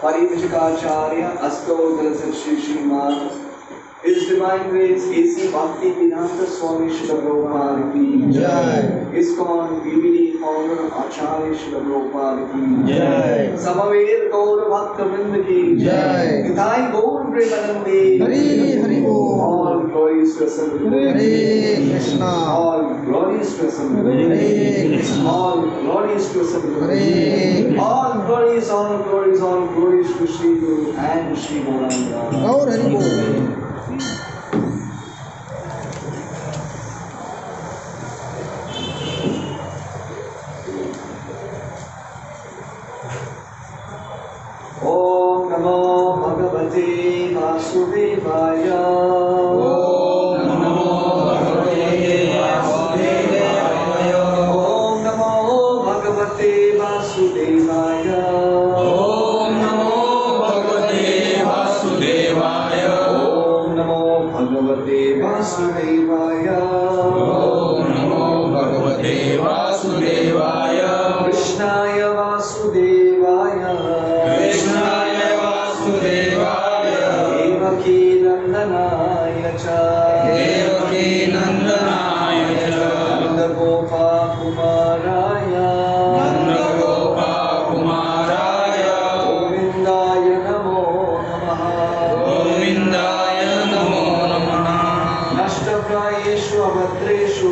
Parivajikacharya Astotara Shri Srimad. His Divine Grace A.C. Bhakti Vedanta Swami Srila Prabhupada ki Jai. ISKCON BBD Founder Acharya Srila Prabhupada ki Jai. Samaved Gaur Bhakta Vrinda ki Jai. Nithai Gaur Premanande Hari Hari Bol. All glories to Assembled. Hare Krishna. All glories to Assembled. Hare Krishna. All glories to Assembled. Hare. All glories, all glories, all glories to Sri Guru and Sri Gauranga. Gaur Hari Bol. Om Namo Bhagavate Vasudevaya. Om Namo Bhagavate Vasudevaya. Om Namo Bhagavate Vasudevaya. Om Namo Bhagavate Vasudevaya. Om Namo Bhagavate Vasudevaya. Om Namo Bhagavate Vasudevaya. Krishnaya Vasudevaya. Krishnaya Vasudevaya. Devaki Nandanaya cha. Devaki Nandanaya cha. Nanda Gopa Kumaraya. Nanda Gopa Kumaraya. Govindaya Namo Namaha. Govindaya Namo Namaha. Nashtaprayeshu Abhadreshu.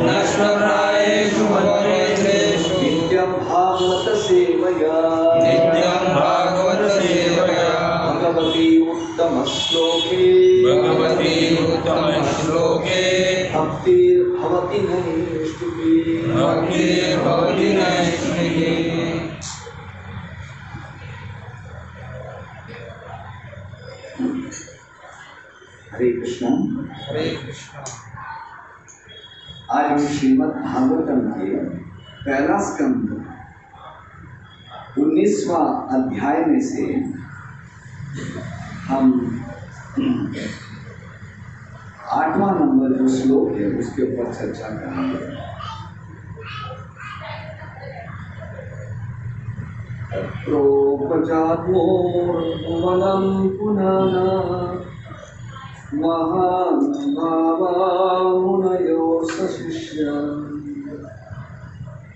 Nashtaprayeshu Abhadreshu. Nityam Bhagavata Sevaya. Nityam Bhagavata Sevaya. Bhagavati Uttama Shloke. Bhagavati Uttama Shloke. Bhaktir Bhavati Naishtuki. Bhaktir Bhavati Naishtuki. Hare Krishna. Hare Krishna. आज हम श्रीमद् भागवतम के पहला स्कंद 19वां अध्याय में से हम 8वां number जो श्लोक है उसके ऊपर चर्चा करेंगे। प्रोपजात्मोर्भुवनं पुनः महानुभावामुनयो सशिष्य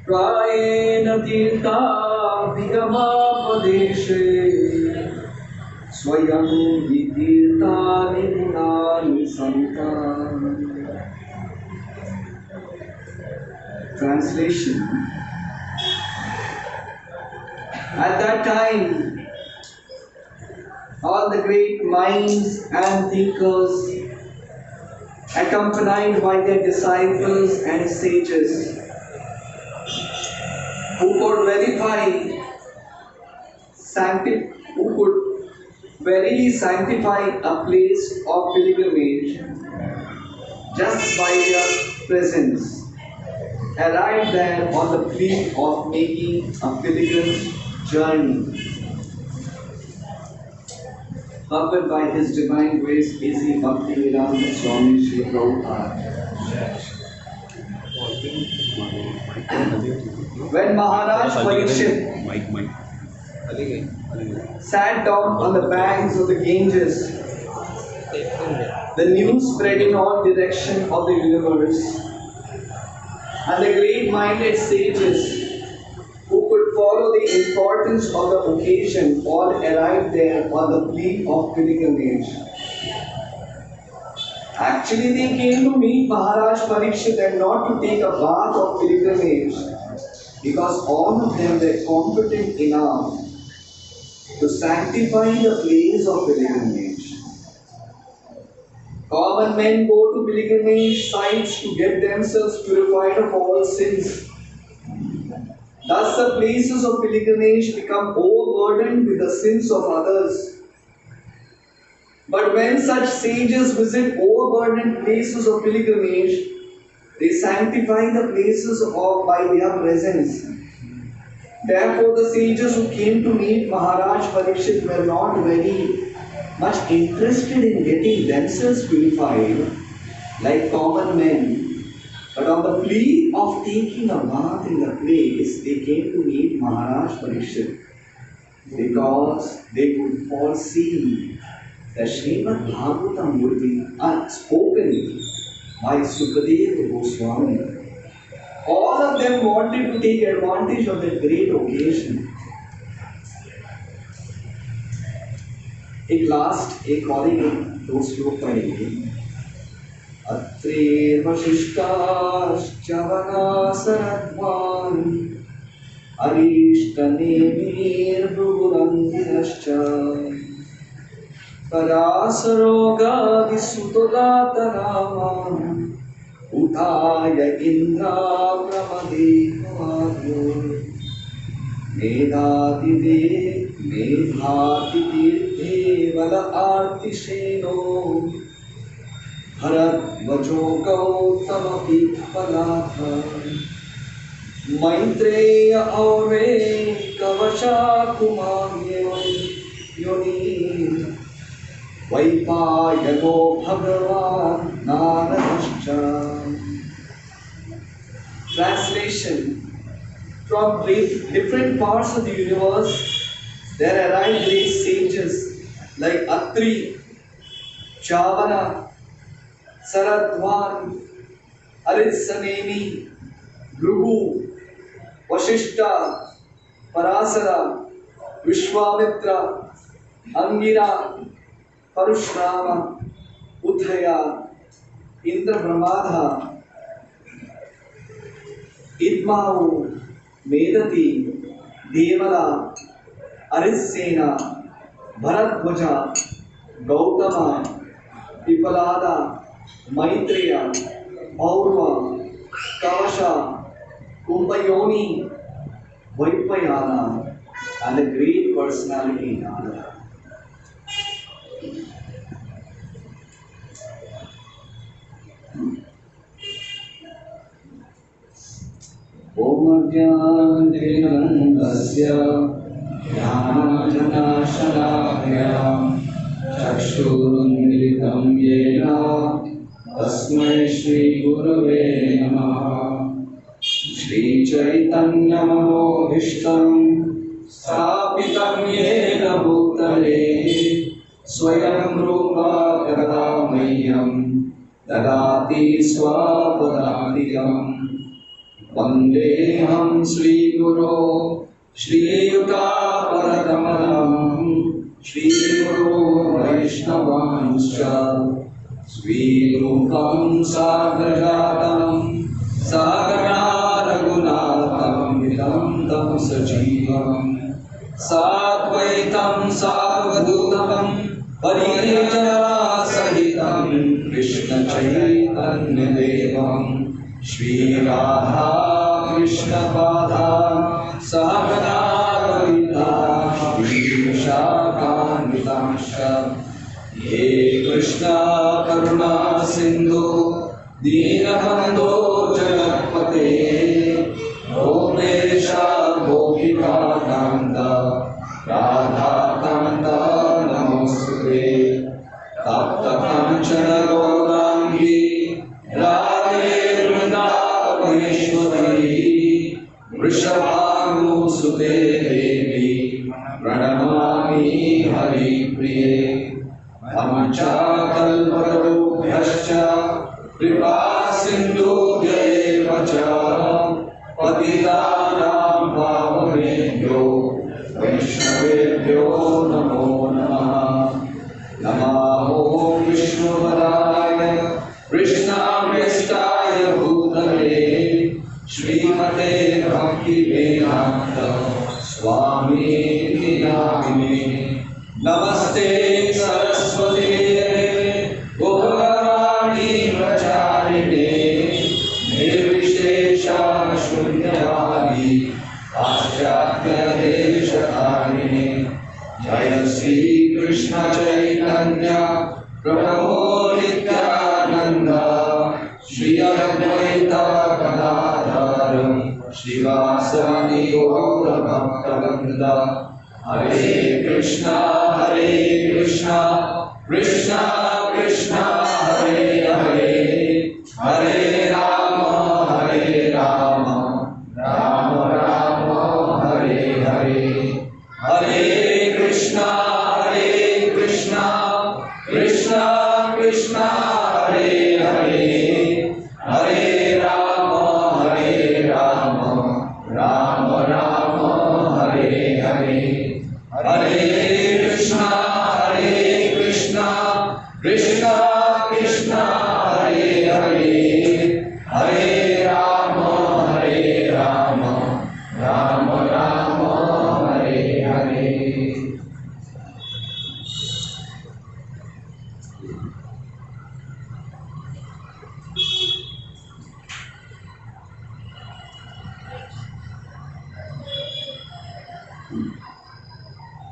प्रायेण तीर्थाभिगमनाय विगमापदेशे स्वयं वितीर्तानि गुणानि सन्तान्. Translation. At that time, all the great minds and thinkers, accompanied by their disciples and sages, who could verily sanctify a place of pilgrimage just by their presence, arrived there on the plea of making a pilgrim journey. Covered by His Divine Grace, A.C. Bhaktivedanta Swami Sri Prabhupada. When Maharaj Parikshit sat down on the banks of the Ganges, the news spread in all directions of the universe, and the great-minded sages who could follow the importance of the occasion all arrived there on the plea of pilgrimage. Actually, they came to meet Maharaj Parikshit and not to take a bath of pilgrimage, because all of them were competent enough to sanctify the place of pilgrimage. Common men go to pilgrimage sites to get themselves purified of all sins. Thus, the places of pilgrimage become overburdened with the sins of others. But when such sages visit overburdened places of pilgrimage, they sanctify the places by their presence. Therefore, the sages who came to meet Maharaj Parikshit were not very much interested in getting themselves purified like common men. But on the plea of taking a bath in the place, they came to meet Maharaj Parikshit because they could foresee the Srimad Bhagavatam would be spoken by Sukadeva Goswami. All of them wanted to take advantage of that great occasion. एक और दो श्लोक पढ़ेंगे. अत्रेर वशिष्ठाश्च वनासरद्वान् अरिष्टनेमिर्भृगुरन्दिरश्च परासरोगादिसुतोदातनामान् उताय इन्द्राप्रमदेवाद्यो मेधातितीर्थे वल आर्तिशेनो भरद्वजो गौतमपि फलाथ मैत्रेय औरे कवचा कुमार्योनि वैपायनो भगवान् नारदश्च. Translation. From different parts of the universe, there arrive great sages like Atri, Chavana, Saradwan, Aritsanemi, Bhrigu, Vashishta, Parasara, Vishwamitra, Angira, Parushrama, Uthaya, Indra Brahmadha, Idmahu, Medati, Devala, Arisena, Bharadwaja, Gautama, Pipalada, Maitreya, Paurva, Kavasha, Kumbhayoni, Vaipayana, and the great personality Narada. Om Ajnanandasya Jnananjanashalakaya Chakshurunmilitam Yena Tasmai Shri Gurave Namaha. Shri Chaitanya Manobhishtam Sthapitam Yena Bhutale Swayam Rupa Kadamayyam Dadati Swapadantikam. Vandeham Sri Guru श्रीयुतापरकमलं श्रीगुरो वैष्णवांश्च स्वीरूपं साग्रजातं सागरा रघुनाथं वितं तं सजीवं साद्वैतं सावधूतं परिजनसहितं कृष्णचैतन्यदेवं श्रीराधा कृष्णपादान् सहगना ललिता श्रीविशाखान्वितांश्च हे कृष्णा करुणा सिन्धु दीनबन्धो जगत्पते गोपेश गोपिकान्त राधाकान्त नमोस्तुते तप्त काञ्चन गौराङ्गी राधे वृन्दावनेश्वरी वृषभानुसुते देवी प्रणमामि हरिप्रिये कल्पतरुभ्यश्च कृपा सिन्धुभ्यैव च पतितानां पावनेभ्यो वैष्णवेभ्यो नमो नमः। नमो विष्णुपदाय कृष्णाभीष्टाय भूतले श्रीमते भक्तिवेदान्त स्वामिनिति नामिने। नमस्ते सरस्वती गौरवाणी प्रचारिणे निर्विशेष शून्यवादी पाश्चात्य देशकारिणे। जय श्री कृष्ण चैतन्य प्रभु नित्यानंद श्री अद्वैत गदाधर श्रीवासादि गौर भक्तवृंद। हरे कृष्णा कृष्णा कृष्णा हरे हरे हरे राम राम राम हरे हरे। हरे कृष्णा कृष्णा कृष्णा हरे हरे हरे राम राम राम हरे हरे। हरे Krishna Krishna Krishna Hare Hare Hare Ram Ram Ram Hare Hare.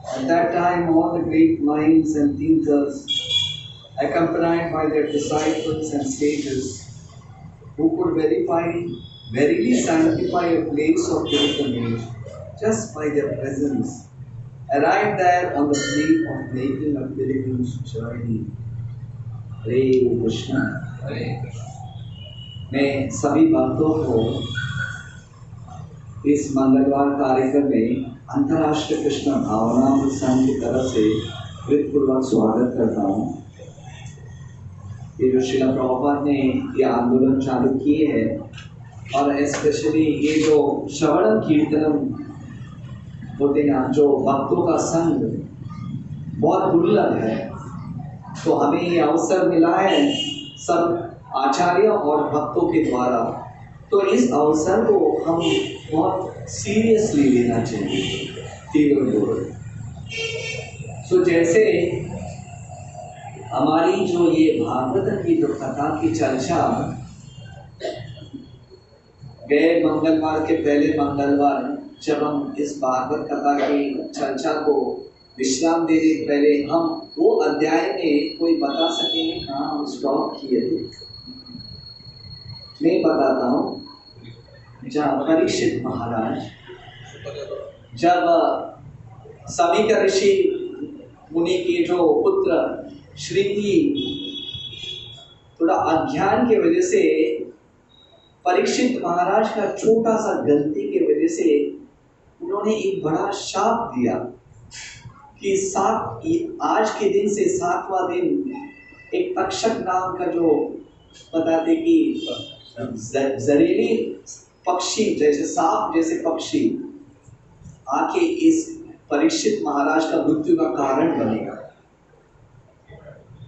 At that time, all the great minds and thinkers, accompanied by their disciples and sages, who could verily sanctify a place of pilgrimage just by their presence, arrived there on the plea of making a pilgrim's journey. Hare Krishna. मैं सभी भक्तों को इस मंगलवार कार्यक्रम में अंतर्राष्ट्रीय कृष्ण भावनामृत संघ की तरफ से हृदयपूर्वक स्वागत करता हूँ। ये जो श्रील प्रभुपाद ने ये आंदोलन चालू किए हैं और स्पेशली ये जो श्रवण कीर्तनम होते हैं, जो भक्तों का संग बहुत दुर्लभ है, तो हमें ये अवसर मिला है सब आचार्य और भक्तों के द्वारा, तो इस अवसर को हम बहुत सीरियसली लेना चाहिए। सो जैसे हमारी जो ये भागवत की जो कथा की चर्चा गए मंगलवार के पहले मंगलवार जब हम इस भागवत कथा की चर्चा को विश्राम देने पहले हम वो अध्याय में कोई बता सकेंगे कहाँ हम स्टॉप किए थे? मैं बताता हूँ। जहाँ परीक्षित महाराज जब समीक ऋषि मुनि के जो पुत्र श्रृंगी थोड़ा अज्ञान के वजह से परीक्षित महाराज का छोटा सा गलती के वजह से उन्होंने एक बड़ा शाप दिया कि आज के दिन से 7वां दिन एक तक्षक नाम का जो बताते कि जहरीली पक्षी जैसे सांप जैसे पक्षी आके इस परीक्षित महाराज का मृत्यु का कारण बनेगा।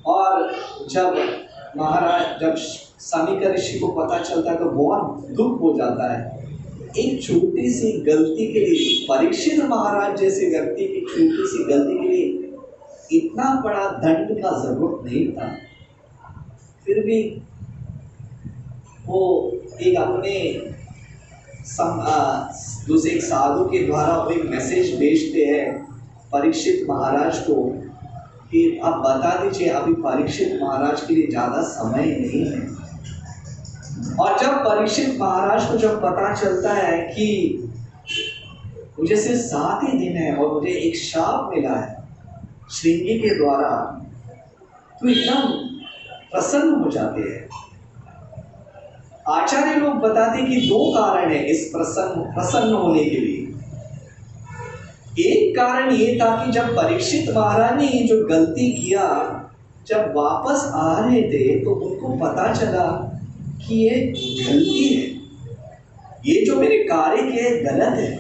और जब समीकर ऋषि को पता चलता है तो बहुत दुख हो जाता है। एक छोटी सी गलती के लिए, परीक्षित महाराज जैसे व्यक्ति की छोटी सी गलती के लिए इतना बड़ा दंड का जरूरत नहीं था। फिर भी वो एक अपने दूसरे एक साधु के द्वारा वो एक मैसेज भेजते हैं परीक्षित महाराज को कि आप बता दीजिए अभी परीक्षित महाराज के लिए ज़्यादा समय नहीं है। और जब परीक्षित महाराज को जब पता चलता है कि मुझे सिर्फ 7 ही दिन है और मुझे एक शाप मिला है श्रृंगी के द्वारा, तो एकदम प्रसन्न हो जाते हैं। आचार्य लोग बताते कि 2 कारण है इस प्रसन्न होने के लिए। एक कारण ये था कि जब परीक्षित महाराज ने ये जो गलती किया, जब वापस आ रहे थे तो उनको पता चला कि ये गलती है, ये जो मेरे कार्य किए गलत है।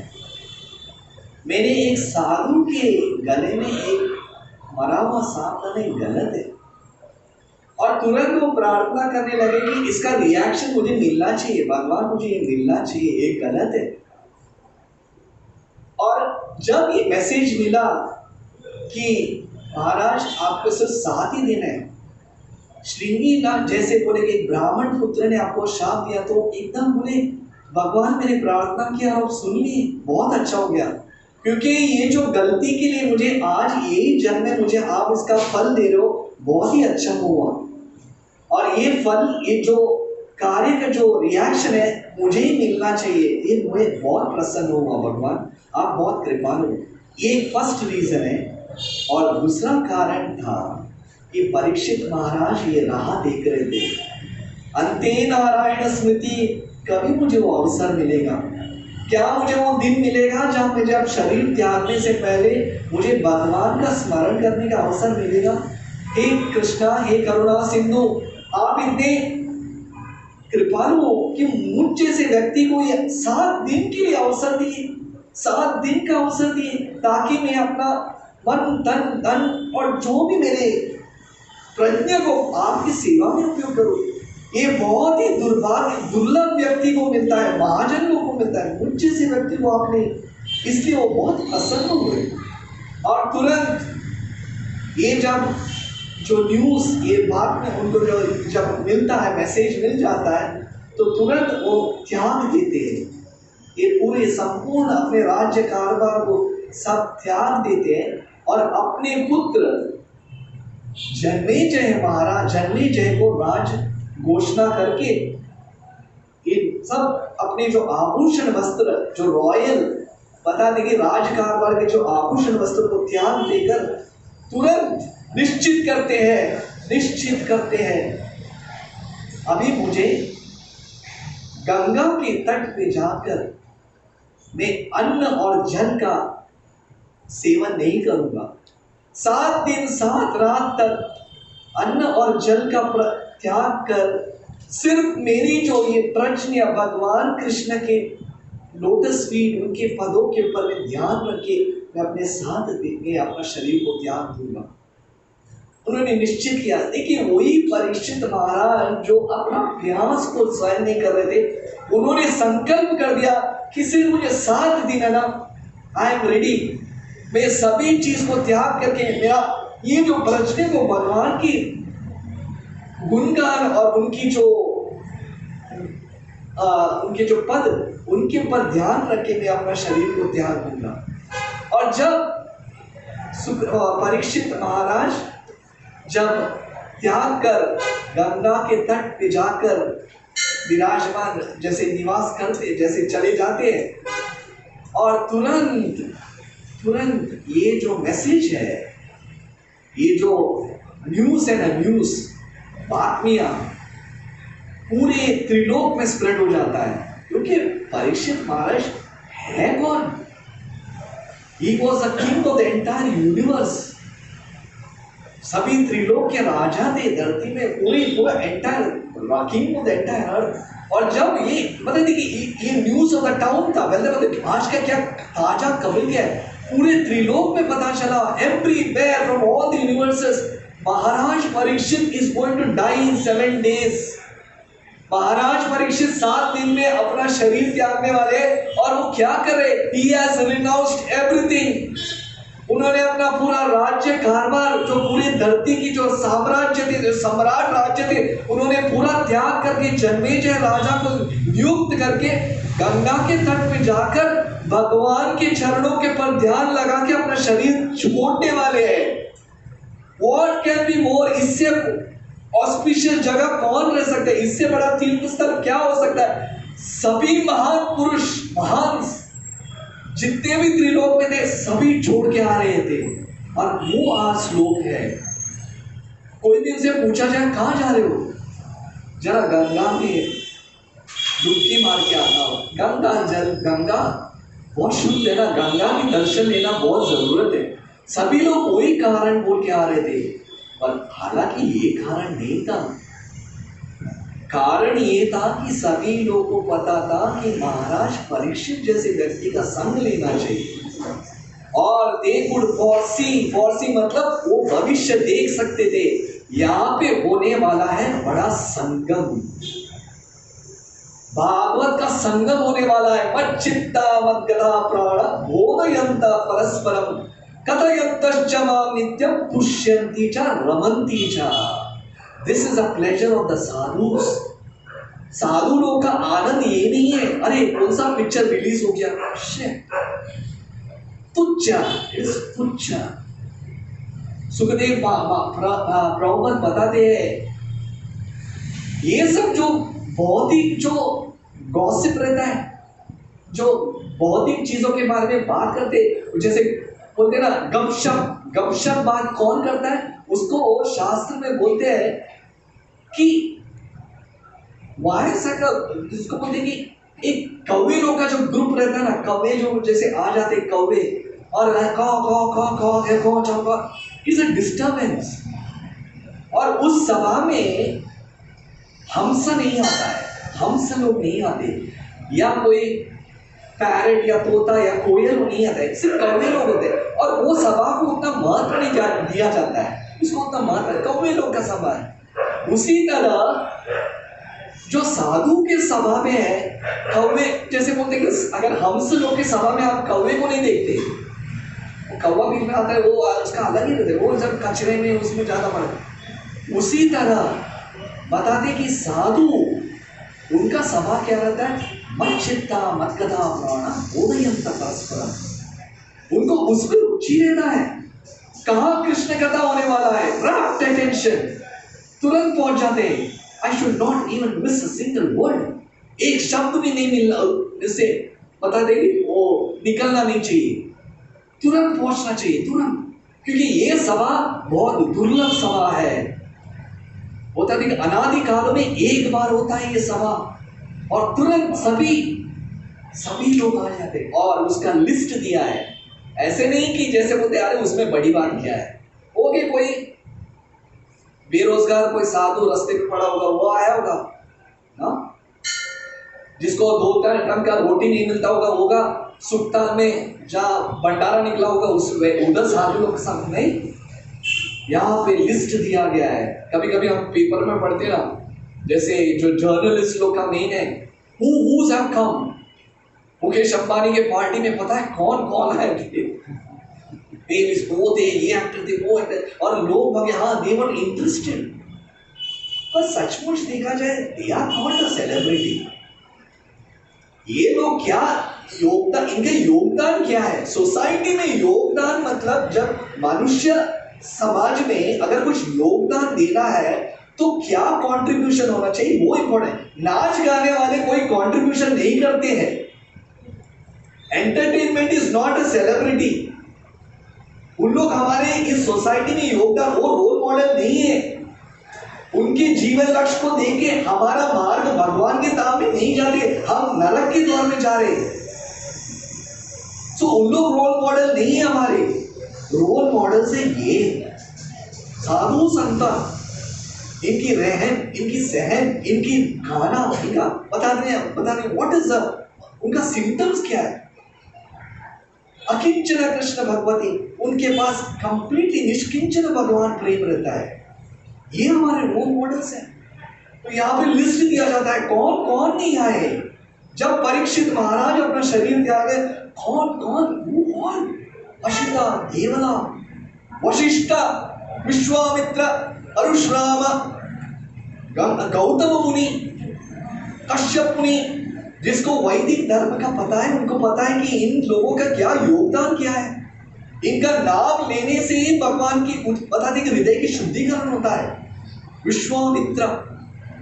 मैंने एक साधु के गले में एक मरा हुआ सांप डाला, गलत है। और तुरंत वो प्रार्थना करने लगे कि इसका रिएक्शन मुझे मिलना चाहिए, भगवान मुझे ये मिलना चाहिए, ये गलत है। और जब ये मैसेज मिला कि महाराज आपको सिर्फ 7 ही दिन है, श्रृंगी ना जैसे बोले कि ब्राह्मण पुत्र ने आपको शाप दिया, तो एकदम बोले भगवान मैंने प्रार्थना किया और आप सुन लिए, बहुत अच्छा हो गया। क्योंकि ये जो गलती के लिए मुझे आज यही जन्म में मुझे आप इसका फल दे रहे हो, बहुत ही अच्छा हुआ। और ये फल, ये जो कार्य का जो रिएक्शन है मुझे ही मिलना चाहिए, ये मुझे बहुत प्रसन्न हुआ भगवान, आप बहुत कृपालु। ये फर्स्ट रीजन है। और दूसरा कारण था कि परीक्षित महाराज ये राह देख रहे थे, अंते नारायण स्मृति, कभी मुझे वो अवसर मिलेगा क्या, मुझे वो दिन मिलेगा जब मुझे अब शरीर त्यागने से पहले मुझे भगवान का स्मरण करने का अवसर मिलेगा। हे कृष्णा, हे करुणा सिंधु, आप इतने कृपालु हो कि मुझ जैसे व्यक्ति को ये 7 दिन के लिए अवसर दिए, 7 दिन का अवसर दिए, ताकि मैं अपना मन तन धन और जो भी मेरे प्रज्ञा को आपकी सेवा में उपयोग करूं। ये बहुत ही दुर्लभ व्यक्ति को मिलता है, महाजन लोगों को मिलता है, मुझ जैसे व्यक्ति को आपने, इसलिए वो बहुत प्रसन्न हुए। और तुरंत ये जब जो न्यूज़, ये बात में उनको जो जब मिलता है, मैसेज मिल जाता है, तो तुरंत वो त्याग देते हैं, ये पूरे संपूर्ण अपने राज्य कारोबार को सब त्याग देते हैं और अपने पुत्र जन्मेजय महाराज, जन्मेजय को राज घोषणा करके ये सब अपने जो आभूषण वस्त्र, जो रॉयल बता देंगे राज कारोबार के जो आभूषण वस्त्र को त्याग देकर तुरंत निश्चित करते हैं अभी मुझे गंगा के तट पे जाकर मैं अन्न और जल का सेवन नहीं करूंगा। 7 दिन 7 रात तक अन्न और जल का त्याग कर सिर्फ मेरी जो ये प्रज्ञा भगवान कृष्ण के लोटस फीट, उनके पदों के ऊपर में ध्यान रख के मैं अपने 7 दिन में अपना शरीर को त्याग दूंगा। उन्होंने निश्चित किया। देखिए, वही परीक्षित महाराज जो अपना प्यास को सहन नहीं कर रहे थे, उन्होंने संकल्प कर दिया कि सिर्फ मुझे 7 दिन है ना, आई एम रेडी, मैं सभी चीज को त्याग करके मेरा ये जो प्रज्ञा को भगवान की गुणगान और उनकी जो उनके जो पद, उनके ऊपर ध्यान रख के मैं अपना शरीर को त्याग दूंगा। और जब परीक्षित महाराज जब त्याग कर गंगा के तट पे जाकर विराजमान जैसे निवास करते, जैसे चले जाते हैं, और तुरंत ये जो मैसेज है, ये जो न्यूज़ है ना, न्यूज़ बातमियाँ पूरे त्रिलोक में स्प्रेड हो जाता है। क्योंकि परीक्षित महाराज है कौन? He was the king of the entire universe. सभी त्रिलोक के राजा थे धरती में, पूरा entire king of the entire earth. और जब ये मतलब देखिए ये न्यूज ऑफ द टाउन था, मतलब आज का क्या ताजा खबर क्या है, पूरे त्रिलोक में पता चला, everywhere from all the universes, Maharaj Parikshit is going to die in 7 days। Maharaj Parikshit 7 दिन में अपना शरीर त्यागने वाले, और वो क्या कर रहे, he has renounced everything। उन्होंने अपना पूरा राज्य कारभार, जो पूरी धरती की जो साम्राज्य थे, जो सम्राट राज्य थे, उन्होंने पूरा त्याग करके जन्मेजय राजा को नियुक्त करके गंगा के तट पे जाकर भगवान के चरणों के पर ध्यान लगा के अपना शरीर छोड़ने वाले हैं। What can be more, इससे ऑस्पिशियस जगह कौन रह सकता है, इससे बड़ा तीर्थ स्थल क्या हो सकता है। सभी महान पुरुष, महान जितने भी त्रिलोक में थे, सभी छोड़ के आ रहे थे, और वो आज लोग है। कोई भी उनसे पूछा जाए कहां जा रहे हो, जरा गंगा में डुबकी मार के आता हो, गंगा जल, गंगा बहुत शुद्ध है ना, गंगा की दर्शन लेना बहुत जरूरत है। सभी लोग वही कारण बोल के आ रहे थे, और हालांकि ये कारण नहीं था। कारण ये था कि सभी लोगों को पता था कि महाराज परीक्षित जैसे व्यक्ति का संग लेना चाहिए, और दे कुड फॉरसी मतलब वो भविष्य देख सकते थे, यहाँ पे होने वाला है बड़ा संगम, भागवत का संगम होने वाला है। मच्चित्ता मद्गदा प्राण बोधयन्ता परस्परम कथयन्तश्च मां नित्यं पुष्यन्ति च रमन्ति च। This is a pleasure of the sadhus. साधु लोग का आनंद ये नहीं है, अरे कौन सा पिक्चर रिलीज हो गया, तुच्छ। सुखदेव प्रभुपद बताते हैं, ये सब जो भौतिक जो गॉसिप रहता है, जो भौतिक चीजों के बारे में बात करते, जैसे बोलते ना गपशप बात कौन करता है, उसको शास्त्र में बोलते हैं कि जिसको बोलते हैं कि एक कौवे लोग का जो ग्रुप रहता है ना, कौवे जो जैसे आ जाते कौवे और इज अ डिस्टर्बेंस, और उस सभा में हंस नहीं आता है, हंस लोग नहीं आते, या कोई पैरेट या तोता या कोयल नहीं आता है, सिर्फ कौवे लोग होते हैं, और वो सभा को उतना महत्व नहीं दिया जाता है, उसको उतना महत्व कौवे लोग का सभा है। उसी तरह जो साधु के सभा में है, कौवे जैसे बोलते हैं कि अगर हंस लोग के सभा में आप कौवे को नहीं देखते, कौवा बीच में आता है, वो उसका अलग ही रहता है, वो जब कचरे में उसमें ज्यादा पड़ता। उसी तरह बताते कि साधु उनका सभा क्या रहता है, मच्चित्ता मद्गदा प्राण बोधयन्त परस्परम, उनको उसमें रुचि रहता है, कहाँ कृष्ण कथा होने वाला है, रैप्ट अटेंशन, तुरंत पहुंच जाते हैं। I should not even miss a single word, एक शब्द भी नहीं मिलना, जैसे बता देंगे वो निकलना नहीं चाहिए, तुरंत पहुंचना चाहिए, तुरंत, क्योंकि ये सभा बहुत दुर्लभ सभा है। होता है कि अनादि काल में एक बार होता है ये सभा, और तुरंत सभी लोग आ जाते हैं, और उसका लिस्ट दिया है, ऐसे नहीं कि जैसे बोलते अरे उसमें बड़ी बात क्या है, ओके कोई बेरोजगार कोई साधु रास्ते पे पड़ा होगा, वो आया होगा ना, जिसको 2 टन का रोटी नहीं मिलता होगा सुल्तान में जहाँ भंडारा निकला होगा, उस उधर साधु लोग सब नहीं, यहाँ पे लिस्ट दिया गया है। कभी कभी हम पेपर में पढ़ते ना, जैसे जो जर्नलिस्ट लोग का मेन है, who's have come, Mukesh Ambani के पार्टी में पता है कौन कौन है, वो थे, ये एक्टर थे, वो एक्टर, और लोग भागे हाँ दे वर इंटरेस्टेड, पर सचमुच देखा जाए they are not a celebrity. ये लोग क्या योगदान, इनका योगदान क्या है सोसाइटी में? योगदान मतलब जब मनुष्य समाज में अगर कुछ योगदान देना है तो क्या कंट्रीब्यूशन होना चाहिए, वो इंपॉर्टेंट। नाच गाने वाले कोई कंट्रीब्यूशन नहीं करते हैं, entertainment is not a celebrity, उन लोग हमारे इस सोसाइटी में योगदान, वो रोल मॉडल नहीं है। उनके जीवन लक्ष्य को देख के हमारा मार्ग भगवान के धाम में नहीं जाते, हम नरक के द्वार में जा रहे। सो उन लोग रोल मॉडल नहीं है हमारे, रोल मॉडल से ये साधु संत इनकी रहन, इनकी सहन, इनकी खाना, इनका बता रहे व्हाट इज द उनका सिम्टम्स क्या है। अकिंचन कृष्ण भगवती, उनके पास कंप्लीटली निष्किंचन भगवान प्रेम रहता है। ये हमारे रोल मॉडल्स हैं। तो यहाँ पे लिस्ट दिया जाता है कौन कौन नहीं आए जब परीक्षित महाराज अपना शरीर त्यागे। कौन कौन? अशिता, देवला, वशिष्ठ, विश्वामित्र, परशुराम, गौतम मुनि, कश्यप मुनि, जिसको वैदिक धर्म का पता है, उनको पता है कि इन लोगों का क्या योगदान क्या है। इनका नाम लेने से ही भगवान की बता दें कि हृदय की शुद्धिकरण होता है।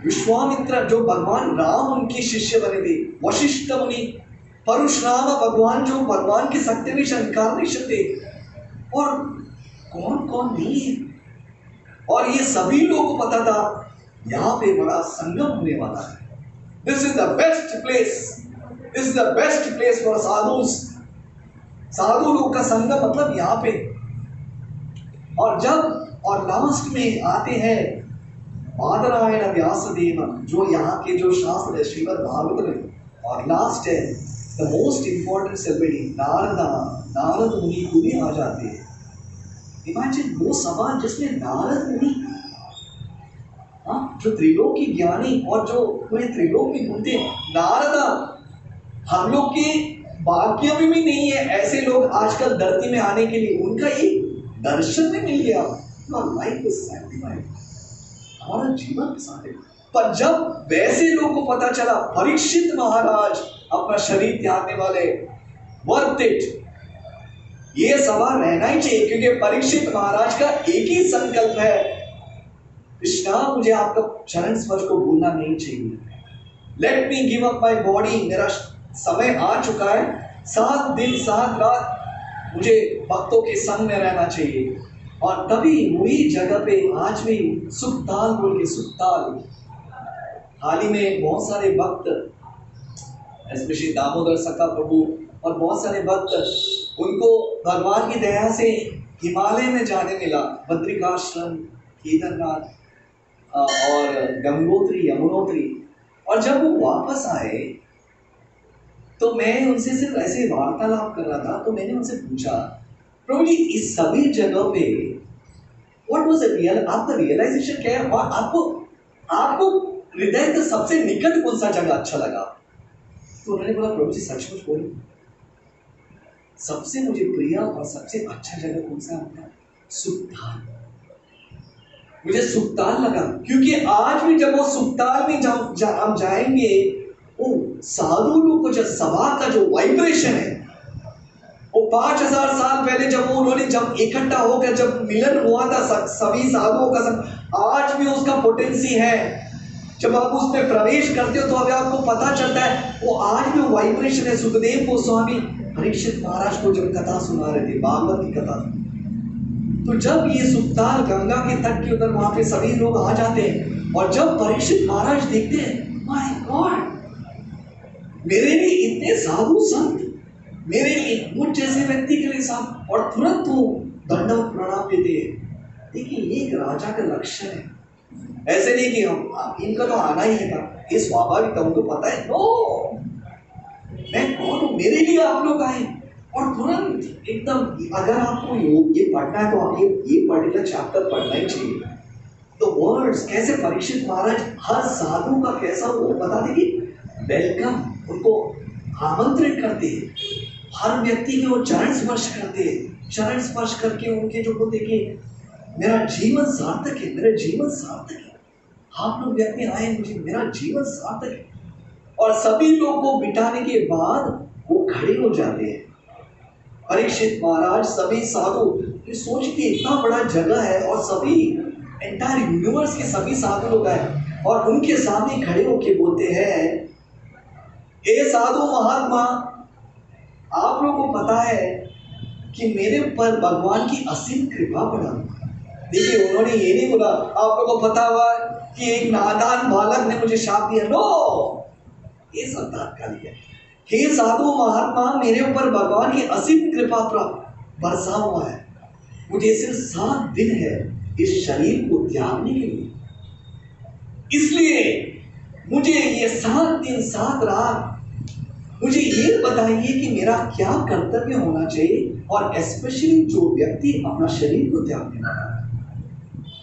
विश्वामित्र जो भगवान राम उनके शिष्य बने थे, वशिष्ठ मुनि, परशुराम भगवान जो भगवान के सत्य में इंकारनेशन थे, और कौन कौन नहीं है। और ये सभी लोगों को पता था यहाँ पे बड़ा संगम होने वाला है। This is the best place for साधु लोग का संगम, मतलब यहाँ पे। और लास्ट में आते हैं बादरायण व्यासदेव, जो यहाँ के जो शास्त्र है श्रीमद् भागवत में। और लास्ट है the most important celebrity, Narad मुनि को भी आ जाते हैं। इमेजिन वो सभा जिसमें नारद मुनि, जो त्रिलोकी ज्ञानी और जो पूरे त्रिलोक में घूमते, नारद हम लोग के भाग्य में भी नहीं है ऐसे लोग आजकल धरती में आने के लिए। उनका एक दर्शन में मिल गया, लाइफ इज सैंक्टिफाइड, हमारा जीवन के साथ है। पर जब वैसे लोगों को पता चला परीक्षित महाराज अपना शरीर त्यागने वाले, वर्थ इट, ये सभा रहना ही चाहिए। क्योंकि परीक्षित महाराज का एक ही संकल्प है, कृष्णा मुझे आपका चरण स्पर्श को भूलना नहीं चाहिए। Let me give up my body, मेरा समय आ चुका है, 7 दिन 7 रात मुझे भक्तों के संग में रहना चाहिए। और तभी वही जगह पे आज भी सुखताल बोल के, सुखताल, हाल ही में बहुत सारे भक्त, स्पेशली दामोदर सखा प्रभु और बहुत सारे भक्त, उनको भगवान की दया से हिमालय में जाने मिला, बद्रिकाश्रम, केदारनाथ और गंगोत्री, यमुनोत्री। और जब वो वापस आए तो मैं उनसे सिर्फ ऐसे वार्तालाप कर रहा था, तो मैंने उनसे पूछा, प्रभु जी इस सभी जगह पे व्हाट वाज द रियल, आपका रियलाइजेशन क्या है, और आपको हृदय का सबसे निकट कौन सा जगह अच्छा लगा। तो उन्होंने बोला, प्रभु जी सचमुच बोलो, सबसे मुझे प्रिय और सबसे अच्छा जगह कौन सा होता, सुखताल। मुझे सुखताल लगा, क्योंकि आज भी जब वो सुखताल में हम जाएंगे, वो साधु लोग को जो सभा का जो वाइब्रेशन है, वो 5000 साल पहले जब उन्होंने जब इकट्ठा होकर जब मिलन हुआ था सभी साधुओं का, आज भी उसका पोटेंसी है। जब आप उसमें प्रवेश करते हो तो अभी आपको पता चलता है वो आज भी वाइब्रेशन है। सुखदेव गोस्वामी परीक्षित महाराज को जब कथा सुना रहे थे, भागवत की कथा, तो जब ये सुखताल गंगा के तट के उधर वहां पे सभी लोग आ जाते हैं, और जब परीक्षित महाराज देखते हैं, माय गॉड, मेरे लिए इतने साधु संत, मेरे लिए मुझ जैसे व्यक्ति के लिए साथ, और तुरंत वो दंडवत प्रणाम देते हैं। देखिए ये एक राजा का लक्षण है। ऐसे नहीं कि हम इनका तो आना ही है था, ये स्वाभाविक था, उनको पता है, नो मैं कौन हूँ, मेरे लिए आप लोग आए। और तुरंत एकदम, अगर आपको ये पढ़ना है तो आप ये पर्टिकुलर चैप्टर पढ़ना ही चाहिए। तो वर्ड्स कैसे परीक्षित महाराज हर साधु का कैसा वो बता देंगे, वेलकम, उनको आमंत्रित करते हैं, हर व्यक्ति के वो चरण स्पर्श करते हैं, चरण स्पर्श करके उनके जो बोलते कि मेरा जीवन सार्थक है, मेरा जीवन सार्थक है, आप लोग व्यक्ति आए, मुझे मेरा जीवन सार्थक है। और सभी लोग को बिठाने के बाद वो खड़े हो जाते हैं। परीक्षित महाराज सभी साधु, ये सोचिए इतना बड़ा जगह है और सभी एंटायर यूनिवर्स के सभी साधु लोग आए और उनके सामने खड़े होके बोलते हैं, हे साधु महात्मा, आप लोगों को पता है कि मेरे ऊपर भगवान की असीम कृपा पड़ा। देखिए उन्होंने ये नहीं बोला आप लोगों को पता हुआ कि एक नादान बालक ने मुझे शाप दिया, नो, ये सब तात्कालिक है। हे साधु महात्मा, मेरे ऊपर भगवान की असीम कृपा बरसा हुआ है, मुझे सिर्फ 7 दिन है इस शरीर को त्यागने के लिए। इसलिए मुझे ये 7 दिन 7 रात मुझे ये बताइए कि मेरा क्या कर्तव्य होना चाहिए, और स्पेशली जो व्यक्ति अपना शरीर को त्याग देना,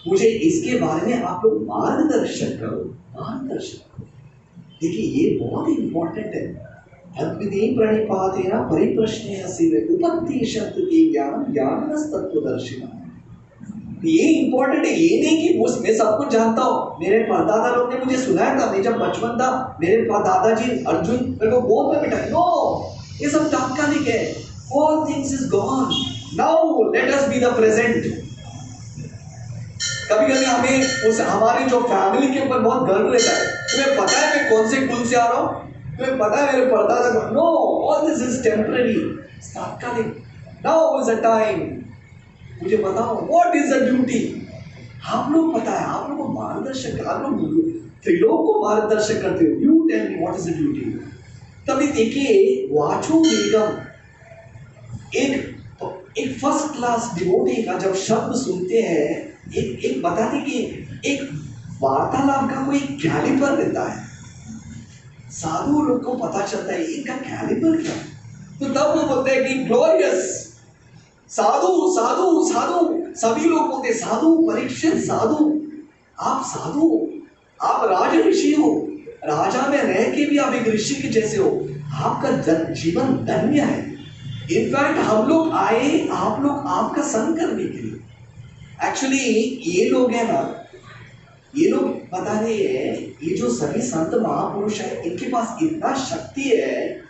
मुझे इसके बारे में आप लोग मार्गदर्शन करो। देखिए ये बहुत इंपॉर्टेंट है। अद्वितीय प्रणिपातेन परिप्रश्नेन सेवे उपदेशन्ति ते ज्ञानं ज्ञानस्तत्त्वदर्शिनः। ये इंपॉर्टेंट है। ये नहीं कि मैं सब कुछ जानता हूँ। मेरे परदादा लोग ने मुझे सुनाया था, मैं जब बचपन था मेरे दादाजी अर्जुन मेरे को गोद में बिठाए। नो, ये सब तात्कालिक है। All things is gone. Now let us be the present. कभी कभी हमें हमारी जो फैमिली के ऊपर बहुत गर्व रहता है। तुम्हें पता है मैं कौन से कुल से आ रहा हूँ, तुम्हें पता है मेरे परदादा। No, all this is temporary, तात्कालिक। नाउ इज अ टाइम, मुझे बताओ व्हाट इज द ड्यूटी। आप लोग पता है, आप लोग को मार्गदर्शक, आप लोग त्रिलोक को मार्गदर्शक करते हो। You tell me what is the duty. तभी देखिए वाचो वेगम, एक फर्स्ट क्लास डिवोटी का जब शब्द सुनते हैं, एक बताते कि एक वार्तालाप का कोई कैलिपर रहता है। साधु लोग को पता चलता है इनका कैलिपर क्या, तो तब वो बोलते हैं कि ग्लोरियस साधु साधु साधु। सभी लोग बोलते साधु, परीक्षित साधु, आप साधु, आप राज ऋषि हो, राजा में रह के भी आप एक ऋषि के जैसे हो, आपका जीवन धन्य है। इनफैक्ट हम लोग आए आप लोग आपका संग करने के लिए। एक्चुअली ये लोग है ना, ये लोग बता रहे हैं, ये जो सभी संत महापुरुष है इनके पास इतना शक्ति है,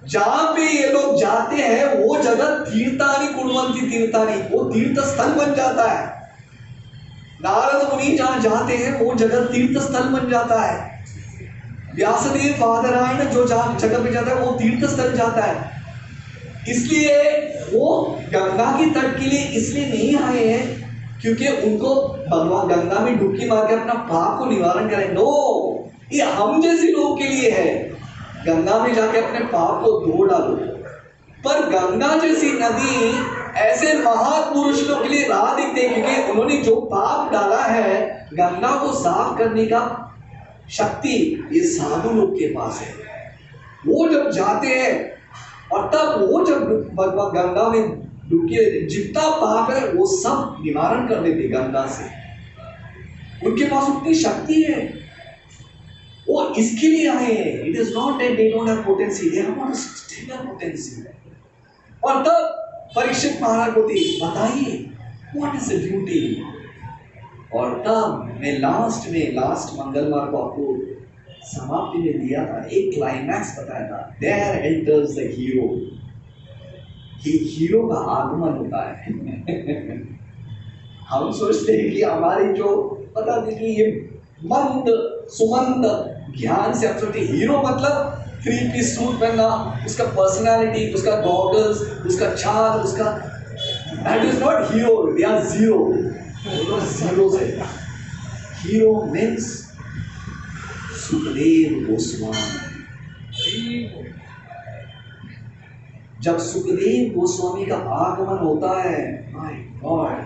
जहां पे ये लोग जाते हैं वो जगह तीर्थानी कुर्वन्ति तीर्थानी, वो तीर्थ स्थल बन जाता है। नारद मुनि जहां जाते हैं वो जगह तीर्थ स्थल बन जाता है। व्यासदेव बादरायण जो जगह पे जाता है वो तीर्थ स्थल जाता है। इसलिए वो गंगा की तट के लिए इसलिए नहीं आए हैं क्योंकि उनको भगवान गंगा में डुबकी मार के अपना पाप को निवारण करें। नो, ये हम जैसे लोग के लिए है। गंगा में जाके अपने पाप को धो डालो। पर गंगा जैसी नदी ऐसे महापुरुष लोग के लिए राह दिखते हैं, क्योंकि उन्होंने जो पाप डाला है गंगा को साफ करने का शक्ति ये साधु लोग के पास है। वो जब जाते हैं और तब वो जब भगवान गंगा में डुबकी, जितना पाप है वो सब निवारण कर देते गंगा से। उनके पास उतनी शक्ति है, वो इसके लिए आए हैं। It is not that they don't have potency, they have still potency. और तब परीक्षित महाराज को बताइए व्हाट इज द ड्यूटी। और तब मैं लास्ट मंगलवार को आपको समाप्ति में दिया था, एक क्लाइमैक्स बताया था। There enters the hero. Hero का आगमन होता है। हम सोचते हैं कि हमारी जो पता नहीं कि ये मंद सुमंद ज्ञान से हम सोचते हीरो मतलब 3 पीस सूट पहनना, उसका पर्सनालिटी, उसका गॉगल्स, उसका चाल, उसका that is not hero. They are zero, zero से हीरो मीन्स सुखदेव गोस्वामी। जब सुखदेव गोस्वामी का आगमन होता है, माय गॉड,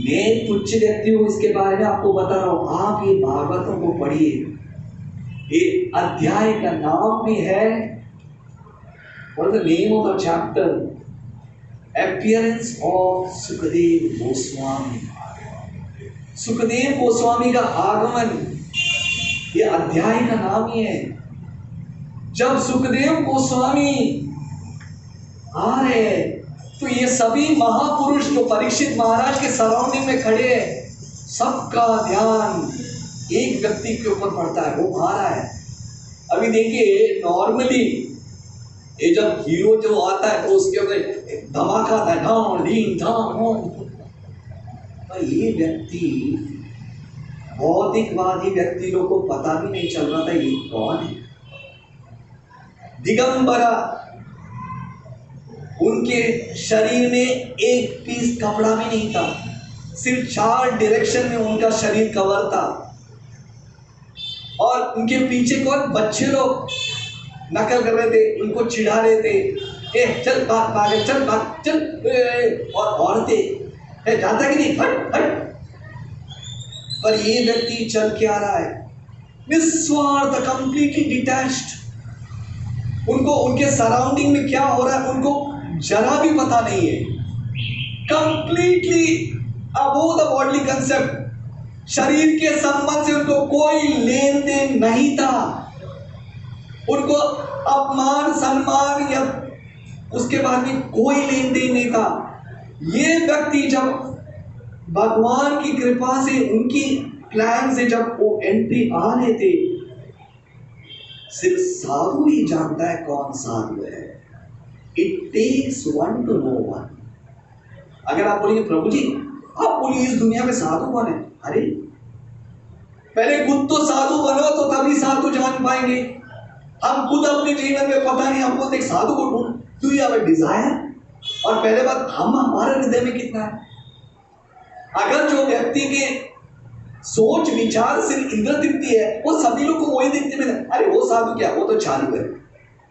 मैं तुच्छ व्यक्ति हूं इसके बारे में आपको बता रहा हूं। आप ये भागवतों को पढ़िए, ये अध्याय का नाम भी है, what is the name of the chapter, appearance of Sukhdev Goswami. Sukhdev Goswami का आगमन, ये अध्याय का नाम ही है। जब सुखदेव गोस्वामी आ रहे तो ये सभी महापुरुष जो परीक्षित महाराज के सराउंडिंग में खड़े हैं, सबका ध्यान एक व्यक्ति के ऊपर पड़ता है, वो आ रहा है। अभी देखिए नॉर्मली ये जब हीरो जो आता है तो उसके ऊपर धमाका आता है, धाम ढीम धाम। पर ये व्यक्ति भौतिकवादी व्यक्ति लोग को पता भी नहीं चल रहा था ये कौन है। दिगंबरा, उनके शरीर में एक पीस कपड़ा भी नहीं था, सिर्फ 4 डायरेक्शन में उनका शरीर कवर था। और उनके पीछे कौन, बच्चे लोग नकल कर रहे थे, उनको चिढ़ा रहे थे, ए चल भाग चल भाग चल। और औरतें जाता कि नहीं, हट हट। पर ये व्यक्ति चल के आ रहा है निस्वार्थ, कंप्लीटली डिटैच्ड। उनको उनके सराउंडिंग में क्या हो रहा है उनको जरा भी पता नहीं है। Completely above the bodily concept, शरीर के संबंध से उनको कोई लेन देन नहीं था। उनको अपमान सम्मान या उसके बाद भी कोई लेन देन नहीं था। ये व्यक्ति जब भगवान की कृपा से, उनकी प्लान से जब वो एंट्री आ रहे थे, सिर्फ साधु ही जानता है कौन साधु है। It takes one to know one. अगर आप बोलेंगे प्रभु जी आप बोलिए इस दुनिया में साधु कौन है, अरे पहले खुद तो साधु बनो तो तभी साधु जान पाएंगे। हम खुद अपने जीवन में पता नहीं, हम बोलते साधु को ढूंढ, do you have a desire? और पहले बात हम हमारे हृदय में कितना है। अगर जो व्यक्ति के सोच विचार से इंद्र दिखती है वो सभी लोग को वही दिखते हैं, अरे वो साधु क्या, वो तो चालू है,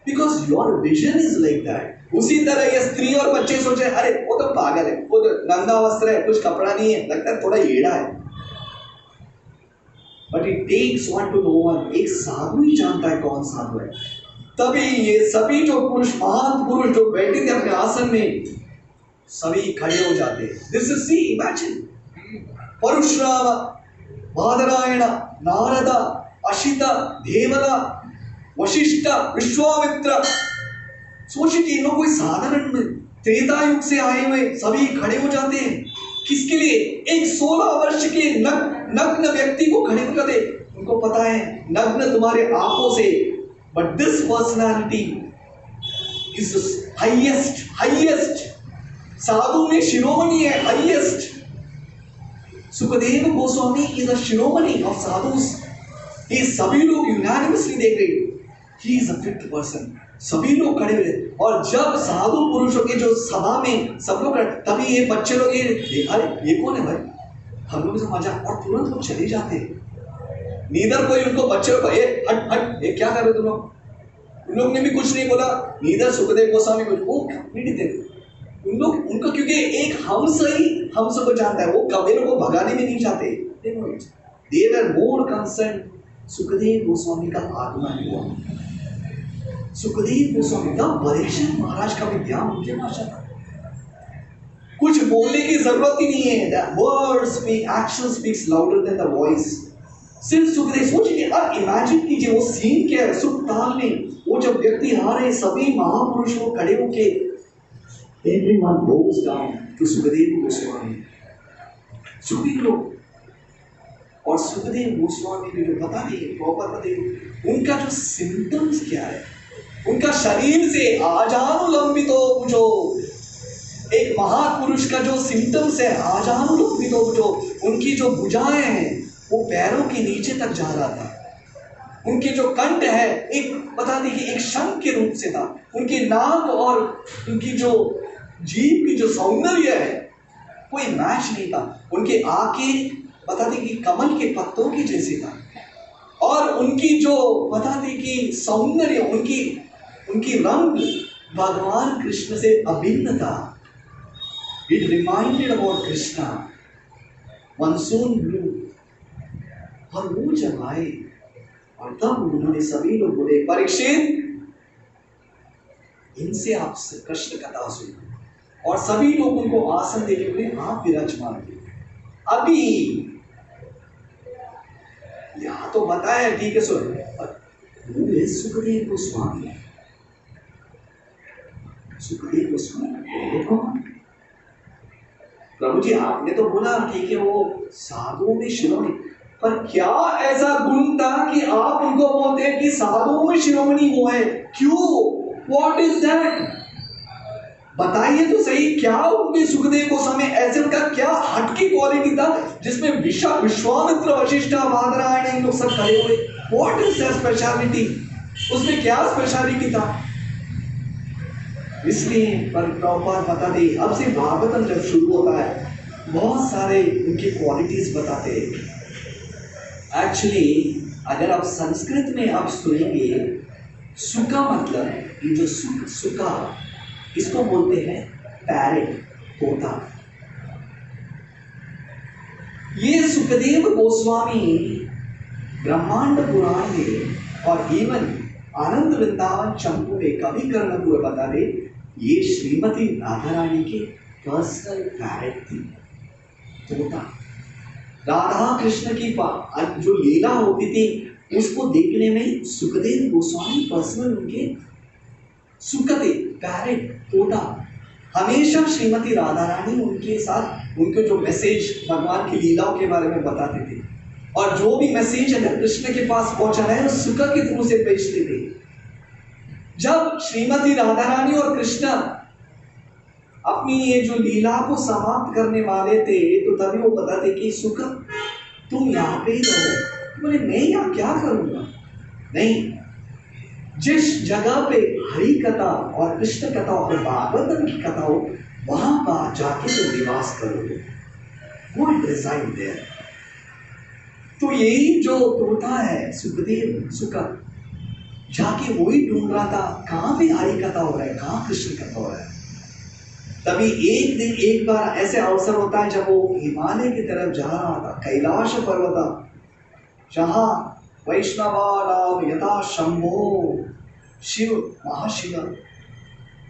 because your vision is like that. उसी तरह ये स्त्री और बच्चे सोचे अरे वो तो पागल है, वो तो नंगा वस्त्र है, कुछ कपड़ा नहीं है, लगता है थोड़ा येड़ा है। But it takes one to know one. एक साधु ही जानता है कौन साधु है। तभी ये सभी जो पुरुष, महान पुरुष जो बैठे थे अपने आसन में, सभी खड़े हो जाते। This is see, imagine Parshuram, Badarayan, Narad, Ashit, Devala, Vashishtha, Vishwamitra. सोचिए इन लोग कोई साधारण त्रेता युग से आए हुए सभी खड़े हो जाते हैं। किसके लिए? एक 16 वर्ष के नग्न व्यक्ति को खड़े कर दे। उनको पता है नग्न तुम्हारे आंखों से, but this personality is highest. साधु में शिरोमणि है, highest. Sukhdev Goswami is a shiromani of sadhus. ये सभी लोग यूनानिमसली देख रहे, he is a fifth person. सभी लोग खड़े हुए, और जब साधु पुरुषों के जो सभा में सब लोग, तभी ये बच्चे लोग ये अरे ये कौन है भाई, हम लोग से मजा, और तुरंत लोग चले जाते। नीदर कोई उनको बच्चे लोग हट हट ये क्या कर रहे तुम लोग, उन लोग ने भी कुछ नहीं बोला। नीदर सुखदेव गोस्वामी कुछ वो नहीं थे उन लोग, उनको क्योंकि एक हंस ही हंस को जानता है, वो कबीर को भगाने में नहीं चाहते। दे वर मोर कंसर्न। सुखदेव गोस्वामी का आगमन हुआ। सुखदेव गोस्वामी का परीक्षित महाराज का भी ध्यान उनके भाषा था। कुछ बोलने की जरूरत ही नहीं है। The words speak, action speaks louder than the voice. सिर्फ सुखदेव, सोचिए आप इमेजिन कीजिए वो सीन क्या है। सुख ताल में वो जब व्यक्ति आ रहे, सभी महापुरुष को खड़े होके, everyone goes down to Sukhdev Goswami. सभी लोग, और सुखदेव गोस्वामी भी जो बता नहीं प्रॉपर बता, उनका जो सिम्टम्स क्या है, उनका शरीर से आजानुलंबित हो, जो एक महापुरुष का जो सिम्टम्स है आजानुलंबित हो, जो उनकी जो भुजाएं हैं वो पैरों के नीचे तक जा रहा था। उनके जो कंठ है एक बता देखिए एक शंख के रूप से था। उनकी नाक और उनकी जो जीभ की जो सौंदर्य है कोई मैच नहीं था। उनके आंखें बता दी कि कमल के पत्तों की जैसी था, और उनकी जो बता दी कि सौंदर्य, उनकी रंग भगवान कृष्ण से अभिन्न था। It reminded about Krishna. Monsoon blue, और वो जब आए और तब उन्होंने सभी लोग बोले परीक्षित इनसे आप कृष्ण कथा सुन, और सभी लोग उनको आसन देके बोले आप विराजमान थे। अभी यहां तो बताया ठीक है सुन, सुखदेव गोस्वामी। सुखदेव गोस्वामी कौन? प्रभु जी आपने तो बोला ठीक है वो साधुओं में शिरोमणि, पर क्या ऐसा गुण था कि आप उनको बोलते हैं कि साधुओं में शिरोमणि वो है? क्यों? What is that? बताइए तो सही, क्या उनके सुखदेव गोस्वामी ऐसे उनका क्या हटकी क्वालिटी था जिसमें विश्वामित्र, वशिष्ठ, बादरायण इन लोग सब खड़े हुए? What is that speciality? उसमें क्या स्पेशलिटी था? इसलिए पर प्रॉपर बता दे। अब से भागवतम जब शुरू होता है बहुत सारे उनकी क्वालिटीज बताते हैं। एक्चुअली अगर आप संस्कृत में आप सुनेंगे, सुका मतलब ये जो सुका इसको बोलते हैं पैरेट, तोता। ये सुखदेव गोस्वामी ब्रह्मांड पुराण में और इवन आनंद वृंदावन चंपू में कभी करना पूरा बता दे, ये श्रीमती राधा रानी के पर्सनल पैरेट थी, तोता। राधा कृष्ण की जो लीला होती थी उसको देखने में सुखदेव गोस्वामी पर्सनल उनके सुखते पैरेट तोता हमेशा श्रीमती राधा रानी उनके साथ उनको जो मैसेज भगवान की लीलाओं के बारे में बताते थे, और जो भी मैसेज अगर कृष्ण के पास पहुंचा है उस सुख के थ्रू से भेजते थे। जब श्रीमती राधा रानी और कृष्ण अपनी ये जो लीला को समाप्त करने वाले थे तो तभी वो बताते कि सुख तुम यहाँ पे ही रहो। बोले मैं यहाँ क्या करूँगा? नहीं, जिस जगह पे हरि कथा और कृष्ण कथा और भागवतम की कथा हो वहां पर जाके तुम निवास करोगे। वो डिजाइन देयर। तो यही जो तोता है सुखदेव सुख जाके वही ढूंढ रहा था कहाँ पे हरि कथा हो रहा है, कहाँ कृष्ण कथा हो रहा है। तभी एक दिन एक बार ऐसे अवसर होता है जब वो हिमालय की तरफ जा रहा था, कैलाश पर्वत जहाँ वैष्णवा नाम यथा शंभो शिव महाशिव,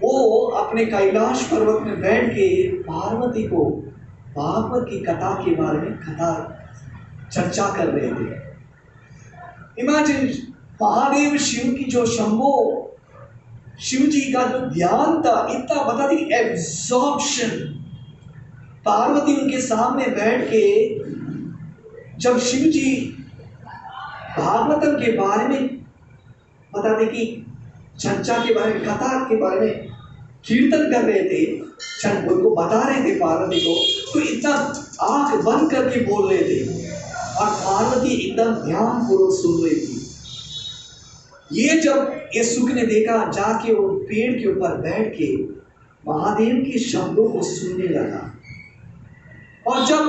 वो अपने कैलाश पर्वत में बैठ के पार्वती को भागवत की कथा के बारे में कथा चर्चा कर रहे थे। इमेजिन महादेव शिव की जो शंभो शिव जी का जो ध्यान था, इतना बता दी एब्जॉर्प्शन। पार्वती उनके सामने बैठ के जब शिव जी भागवतम के बारे में बता दे कि चर्चा के बारे में कथा के बारे में कीर्तन कर रहे थे, उनको बता रहे थे पार्वती को, तो इतना आंख बंद करके बोल रहे थे और पार्वती एकदम ध्यान पूर्वक सुन रही थी। ये जब ये सुख ने देखा, जाके वो पेड़ के ऊपर बैठ के महादेव के शब्दों को सुनने लगा। और जब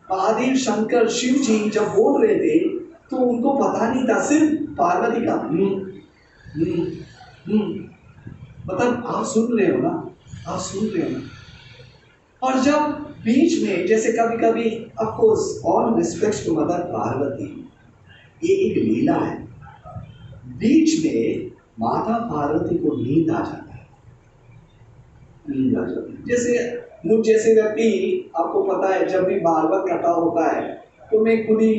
महादेव शंकर शिव जी जब बोल रहे थे तो उनको पता नहीं था, सिर्फ पार्वती का मतलब आप सुन रहे हो ना, आप सुन रहे हो ना। और जब बीच में जैसे कभी कभी of course all respects to mother Parvati, ये एक लीला है, बीच में माता पार्वती को नींद आ जाता है, नींद आ जाती है। जैसे मुझ जैसे व्यक्ति, आपको पता है जब भी भागवत कथा होता है तो मैं खुद ही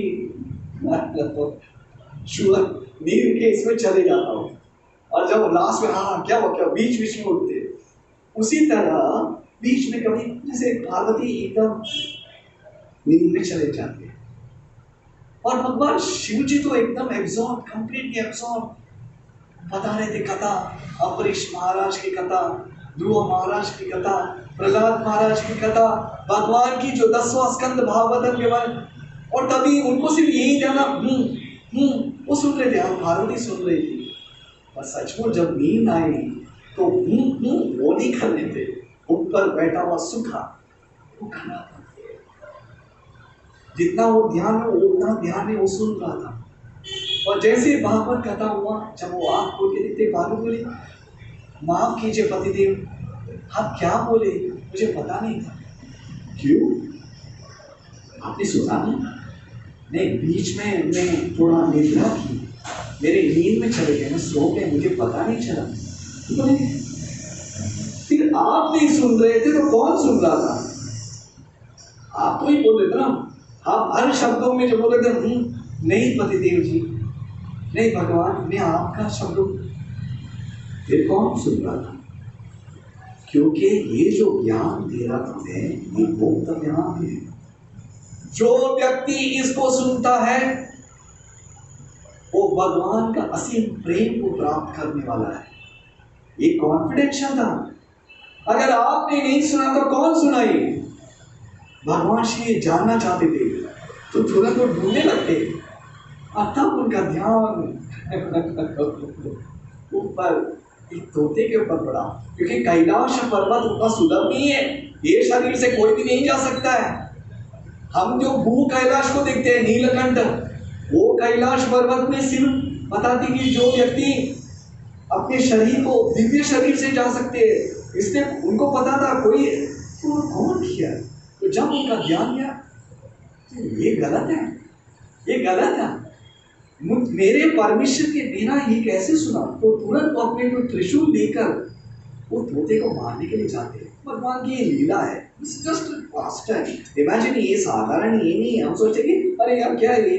नींद के इसमें चले जाता हूँ, और जब लास्ट में हाँ क्या हो क्या बीच बीच में उठते, उसी तरह बीच में कभी जैसे पार्वती एकदम नींद में चले जाते हैं और भगवान शिव जी तो एकदम एब्जॉर्ब, कंप्लीटली एब्जॉर्ब बता रहे थे कथा, अम्बरीश महाराज की कथा, ध्रुव महाराज की कथा, प्रहलाद महाराज की कथा, भगवान की जो 10वां स्कंद भागवतम के बारे, और तभी उनको सिर्फ यही जाना वो सुन रहे थे, हम पार्वती सुन रही थी। और सचमुच जब नींद आई तो वो नहीं कर रहे थे, ऊपर बैठा हुआ सुखा वो कर रहा था। जितना वो ध्यान में उतना ध्यान में वो सुन रहा था। और जैसे भागवत कथा हुआ, जब वो आँख खोल के देखते, बालू बोले माफ कीजिए पतिदेव, आप क्या बोले मुझे पता नहीं था। क्यों? आपने सुना नहीं, बीच में मैं थोड़ा निद्रा की, मेरे नींद में चले गए, मैं सो गए, मुझे पता नहीं चला। तो फिर आप नहीं सुन रहे थे तो कौन सुन रहा था? आप तो ही बोल रहे थे ना, आप हर शब्दों में जो बोल रहे थे नहीं पतिदेव जी, नहीं भगवान, मैं आपका शब्द, फिर कौन सुन रहा था? क्योंकि ये जो ज्ञान दे रहा था मैं, ये मुक्त ज्ञान है। जो व्यक्ति इसको सुनता है वो भगवान का असीम प्रेम को प्राप्त करने वाला है। ये कॉन्फिडेंशियल था। अगर आपने नहीं सुना तो कौन सुनाई? भगवान श्री जानना चाहते थे तो तुरंत वो ढूंढने लगते, और तब उनका ध्यान ऊपर एक तोते के ऊपर पड़ा, क्योंकि कैलाश पर्वत उतना सुलभ नहीं है, ये शरीर से कोई भी नहीं जा सकता है। हम जो भू कैलाश को देखते हैं नीलकंठ, वो कैलाश पर्वत में सिर्फ बताती कि जो व्यक्ति अपने शरीर को दिव्य शरीर से जा सकते हैं, इसलिए उनको पता था कोई तो कौन किया। तो जब उनका ध्यान गया ये गलत है, ये गलत है। मेरे परमिशन के बिना ये कैसे सुना? तो तुरंत अपने को त्रिशूल लेकर वो तोते को मारने के लिए जाते हैं। भगवान की ये लीला है, जस्ट पास्ट। इमेजिन, ये साधारण ये नहीं है। हम सोचेंगे अरे यार क्या है ये,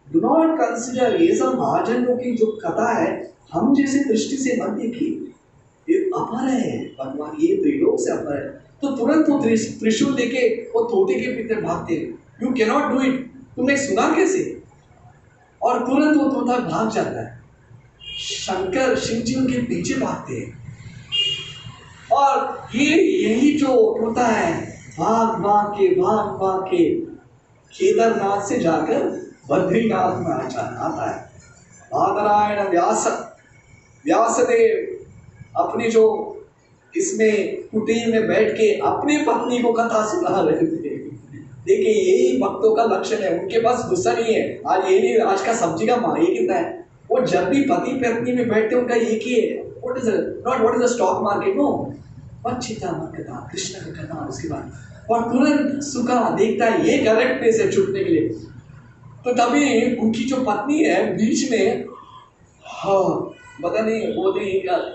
डू नॉट कंसिडर, ये सब महाजनों की जो कथा है हम जैसे दृष्टि से मत देखिए, ये अपर है भगवान, ये त्रिलोक से अपर है। तो तुरंत वो त्रिशूल लेके वो तोते के पीछे भागते हैं। You can not do it, तुमने सुना कैसे? और तुरंत वो तोता भाग जाता है। शंकर शिव जी उनके पीछे भागते हैं और यही जो होता है, भाग भाग के केदारनाथ से जाकर बद्रीनाथ में आता है। बादरायण व्यासदेव अपनी जो इसमें कुटीर में बैठ के अपनी पत्नी को कथा सुना रहे थे। देखिए यही भक्तों का लक्षण है, उनके पास गुस्सा नहीं है। आज ये नहीं, आज का सब्जी का माँ ये कितना है, वो जब भी पति पत्नी में बैठते उनका एक ही है, what is the stock market, no पच्चीता कथा, कृष्ण का कथा, उसके बाद और तुरंत सुखा देखता है ये करेक्ट प्लेस है छुटने के लिए। तो तभी उनकी जो पत्नी है बीच में, हाँ पता नहीं वो नहीं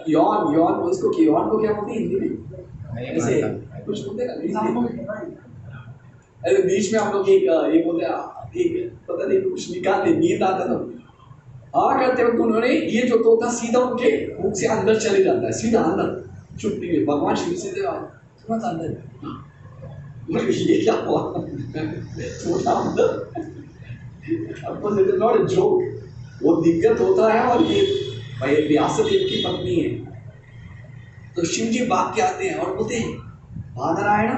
यौन उसको कि यौन को क्या बोलते हैं हिंदी में, ऐसे कुछ बोलते हैं। अरे बीच में हम लोग एक ये बोलते हैं, एक पता नहीं कुछ निकालते, नींद आता था। हाँ करते वक्त उन्होंने ये जो तोता सीधा उनके मुख से अंदर चले जाता है, सीधा अंदर छुट्टी में। भगवान शिव से तुरंत अंदर, ये क्या हुआ? तोता अंदर, नॉट अ जोक, वो दिग्गत होता है और ये व्यासदेव की पत्नी है। तो शिव जी भाग के आते हैं और बोलते हैं बादरायण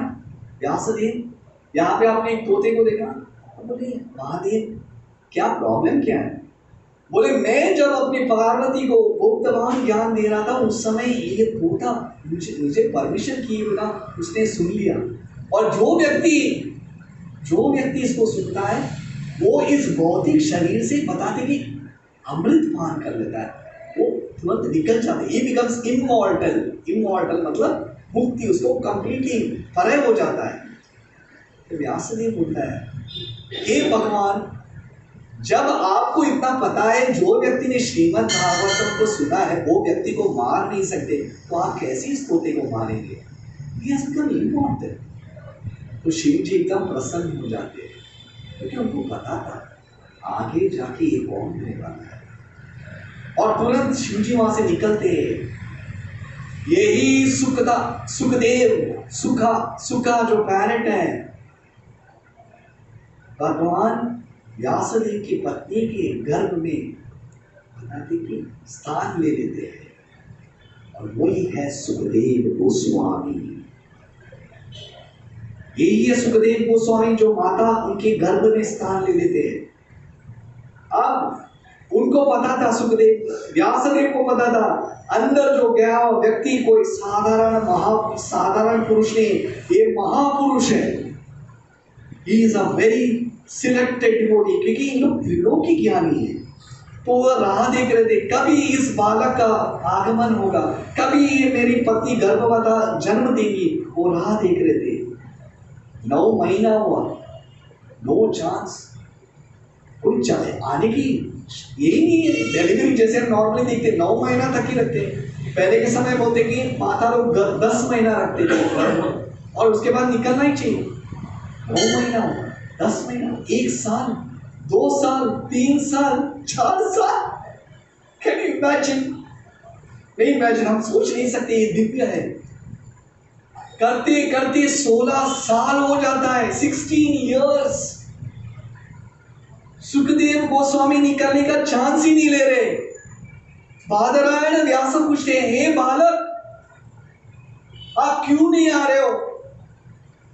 व्यासदेव, यहाँ पे आपने एक तोते को देखा? तो बोले महादेव क्या प्रॉब्लम क्या है? बोले मैं जब अपनी पार्वती को गुप्तवान ज्ञान दे रहा था उस समय ये तोता मुझे परमिशन किए बिना उसने सुन लिया। और जो व्यक्ति इसको सुनता है वो इस भौतिक शरीर से बताते कि अमृत पान कर लेता है, वो तुरंत निकल जाता है, ये बिकम्स इमॉर्टल मतलब मुक्ति, उसको कंप्लीटली फरह हो जाता है। तो व्यासदेव बोलता है हे भगवान, जब आपको इतना पता है जो व्यक्ति ने श्रीमद् भागवतम को सुना है वो व्यक्ति को मार नहीं सकते, तो आप कैसे इस तोते को मारेंगे? तो शिव जी एकदम प्रसन्न हो जाते हैं क्योंकि उनको पता था आगे जाके ये कौन होने वाला है। और तुरंत शिव जी वहां से निकलते हैं। यही सुखदेव सुखा जो पैरेट है, भगवान व्यासदेव की पत्नी के गर्भ में बताते कि स्थान ले लेते हैं, और वही है सुखदेव गोस्वामी। यही है सुखदेव गोस्वामी जो माता उनके गर्भ में स्थान ले लेते हैं। अब उनको पता था, सुखदेव व्यासदेव को पता था अंदर जो गया व्यक्ति कोई साधारण पुरुष नहीं, ये महापुरुष है। He is a very selected devotee, क्योंकि इन लोग त्रिलोकी ज्ञानी है। तो वह राह देख रहे थे कभी इस बालक का आगमन होगा, कभी ये मेरी पत्नी गर्भवती जन्म देगी, वो राह देख रहे थे। 9 महीना हुआ, नो चांस, कोई चाहे आने की यही नहीं है। डिलीवरी जैसे हम नॉर्मली देखते 9 महीना तक ही रखते हैं। पहले के समय बोलते कि माता लोग 10 महीना रखते थे और उसके बाद निकलना ही चाहिए। 9 महीना, 10 महीना, 1 साल, 2 साल, 3 साल, 4 साल, कैन यू इमेजिन? नहीं इमेजिन, हम सोच नहीं सकते, ये दिव्य है। करते करते 16 साल हो जाता है, 16 इयर्स। सुखदेव गोस्वामी निकलने का चांस ही नहीं ले रहे। बादरायण व्यास पूछते हैं हे बालक, आप क्यों नहीं आ रहे हो?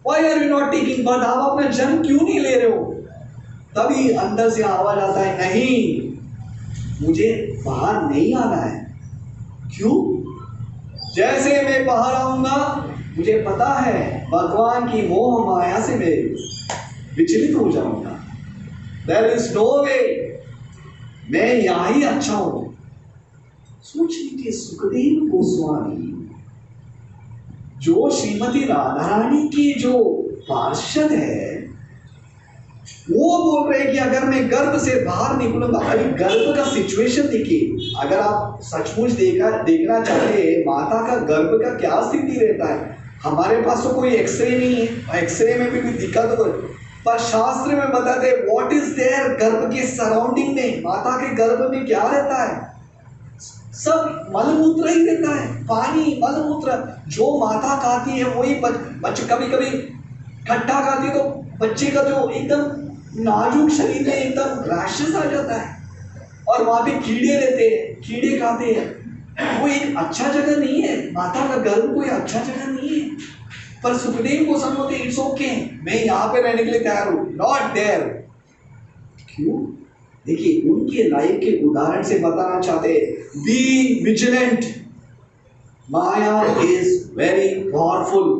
Why are you not taking birth? आप अपना जन्म क्यों नहीं ले रहे हो? तभी अंदर से आवाज आता है नहीं, मुझे बाहर नहीं आना है। क्यों? जैसे मैं बाहर आऊंगा मुझे पता है भगवान की मोह माया से मैं विचलित हो जाऊंगा। There is no way, मैं यहाँ ही अच्छा हूं। सोच लीजिए सुखदेव गोस्वामी जो श्रीमती राधा रानी की जो पार्षद है, वो बोल रहे हैं कि अगर मैं गर्भ से बाहर निकलूंगा, अभी गर्भ का सिचुएशन देखिए, अगर आप सचमुच देखना चाहते हैं माता का गर्भ का क्या स्थिति रहता है। हमारे पास तो कोई एक्सरे नहीं है, एक्सरे में भी दिक्कत हो, पर शास्त्र में बताते हैं व्हाट इज देयर गर्भ के सराउंडिंग में, माता के गर्भ में क्या रहता है, सब मलमूत्र ही रहता है, पानी मलमूत्र। जो माता खाती है वही बच्चे कभी कभी खट्टा खाती है तो बच्चे का जो एकदम नाजुक शरीर में एकदम रैशेस आ जाता है, और वहां पे कीड़े रहते हैं, कीड़े खाते हैं। वो एक अच्छा जगह नहीं है, माता का गर्भ कोई अच्छा जगह नहीं है। पर सुखदेव को समझते इट्स ओके, मैं यहाँ पे रहने के लिए तैयार हूँ, नॉट देयर। क्यों? देखिए उनके लाइफ के उदाहरण से बताना चाहते हैं, be vigilant, Maya is very powerful.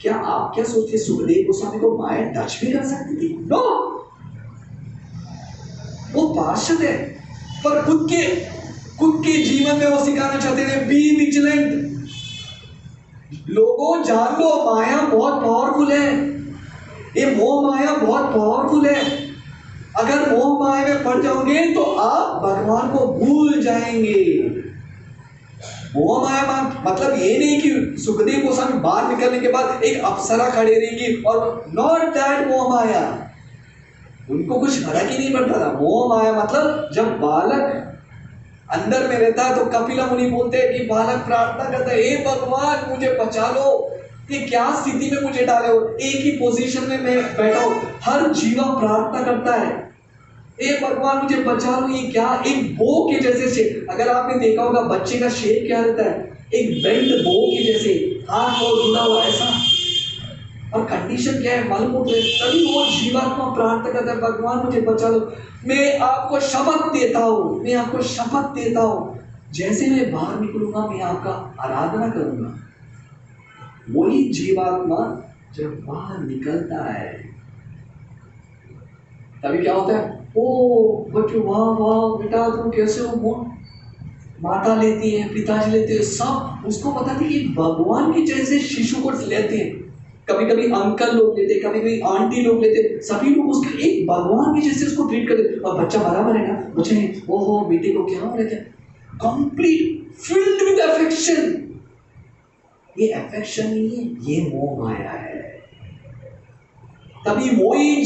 क्या आप क्या सोचते सुखदेव गोस्वामी को माया टच भी कर सकती थी? नो, वो पार्षद है, पर खुद के जीवन में वो सिखाना चाहते थे बी विजिलेंट। लोगों जान लो माया बहुत पावरफुल है, ये मोह माया बहुत पावरफुल है। अगर मोह माया में पड़ जाओगे तो आप भगवान को भूल जाएंगे। मोह माया मतलब ये नहीं कि सुखदेव गोस्वामी बाहर निकलने के बाद एक अप्सरा खड़ी रहेगी, और नॉट दैट मोह माया, उनको कुछ फर्क ही नहीं पड़ता था। मोह माया मतलब जब बालक अंदर में रहता है तो कपिला मुनि बोलते हैं कि बालक प्रार्थना करता है, हे भगवान मुझे बचा लो, ये क्या स्थिति में मुझे डाले हो, एक ही पोजीशन में मैं बैठा हूं। हर जीवा प्रार्थना करता है, ए भगवान मुझे बचा लो, ये क्या, एक बो के जैसे शेप। अगर आपने देखा होगा बच्चे का शेप क्या रहता है, एक बेंड बो के जैसे, हाथ और जुड़ा हुआ ऐसा, और कंडीशन क्या है, मलमूत्र। तभी वो जीवात्मा प्रार्थना करता है, भगवान मुझे बचा लो, मैं आपको शपथ देता हूँ, मैं आपको शपथ देता हूँ, जैसे मैं बाहर निकलूंगा मैं आपका आराधना करूंगा। वही जीवात्मा जब बाहर निकलता है तभी क्या होता है, ओ बच्चों वाह वाह बेटा तुम कैसे हो, माता लेती है, पिताजी लेते हैं, सब उसको बताती है कि भगवान के जैसे शिशु को लेते हैं। कभी कभी अंकल लोग लेते, कभी कभी आंटी लोग लेते, सभी लोग उसके एक भगवान के जैसे उसको ट्रीट करते। और बच्चा बराबर है ना, बच्चे ओहो बेटे को क्या हो रहा है, कंप्लीट फिल्ड विद अफेक्शन। ये अफेक्शन नहीं है, ये मोह माया है। तभी वही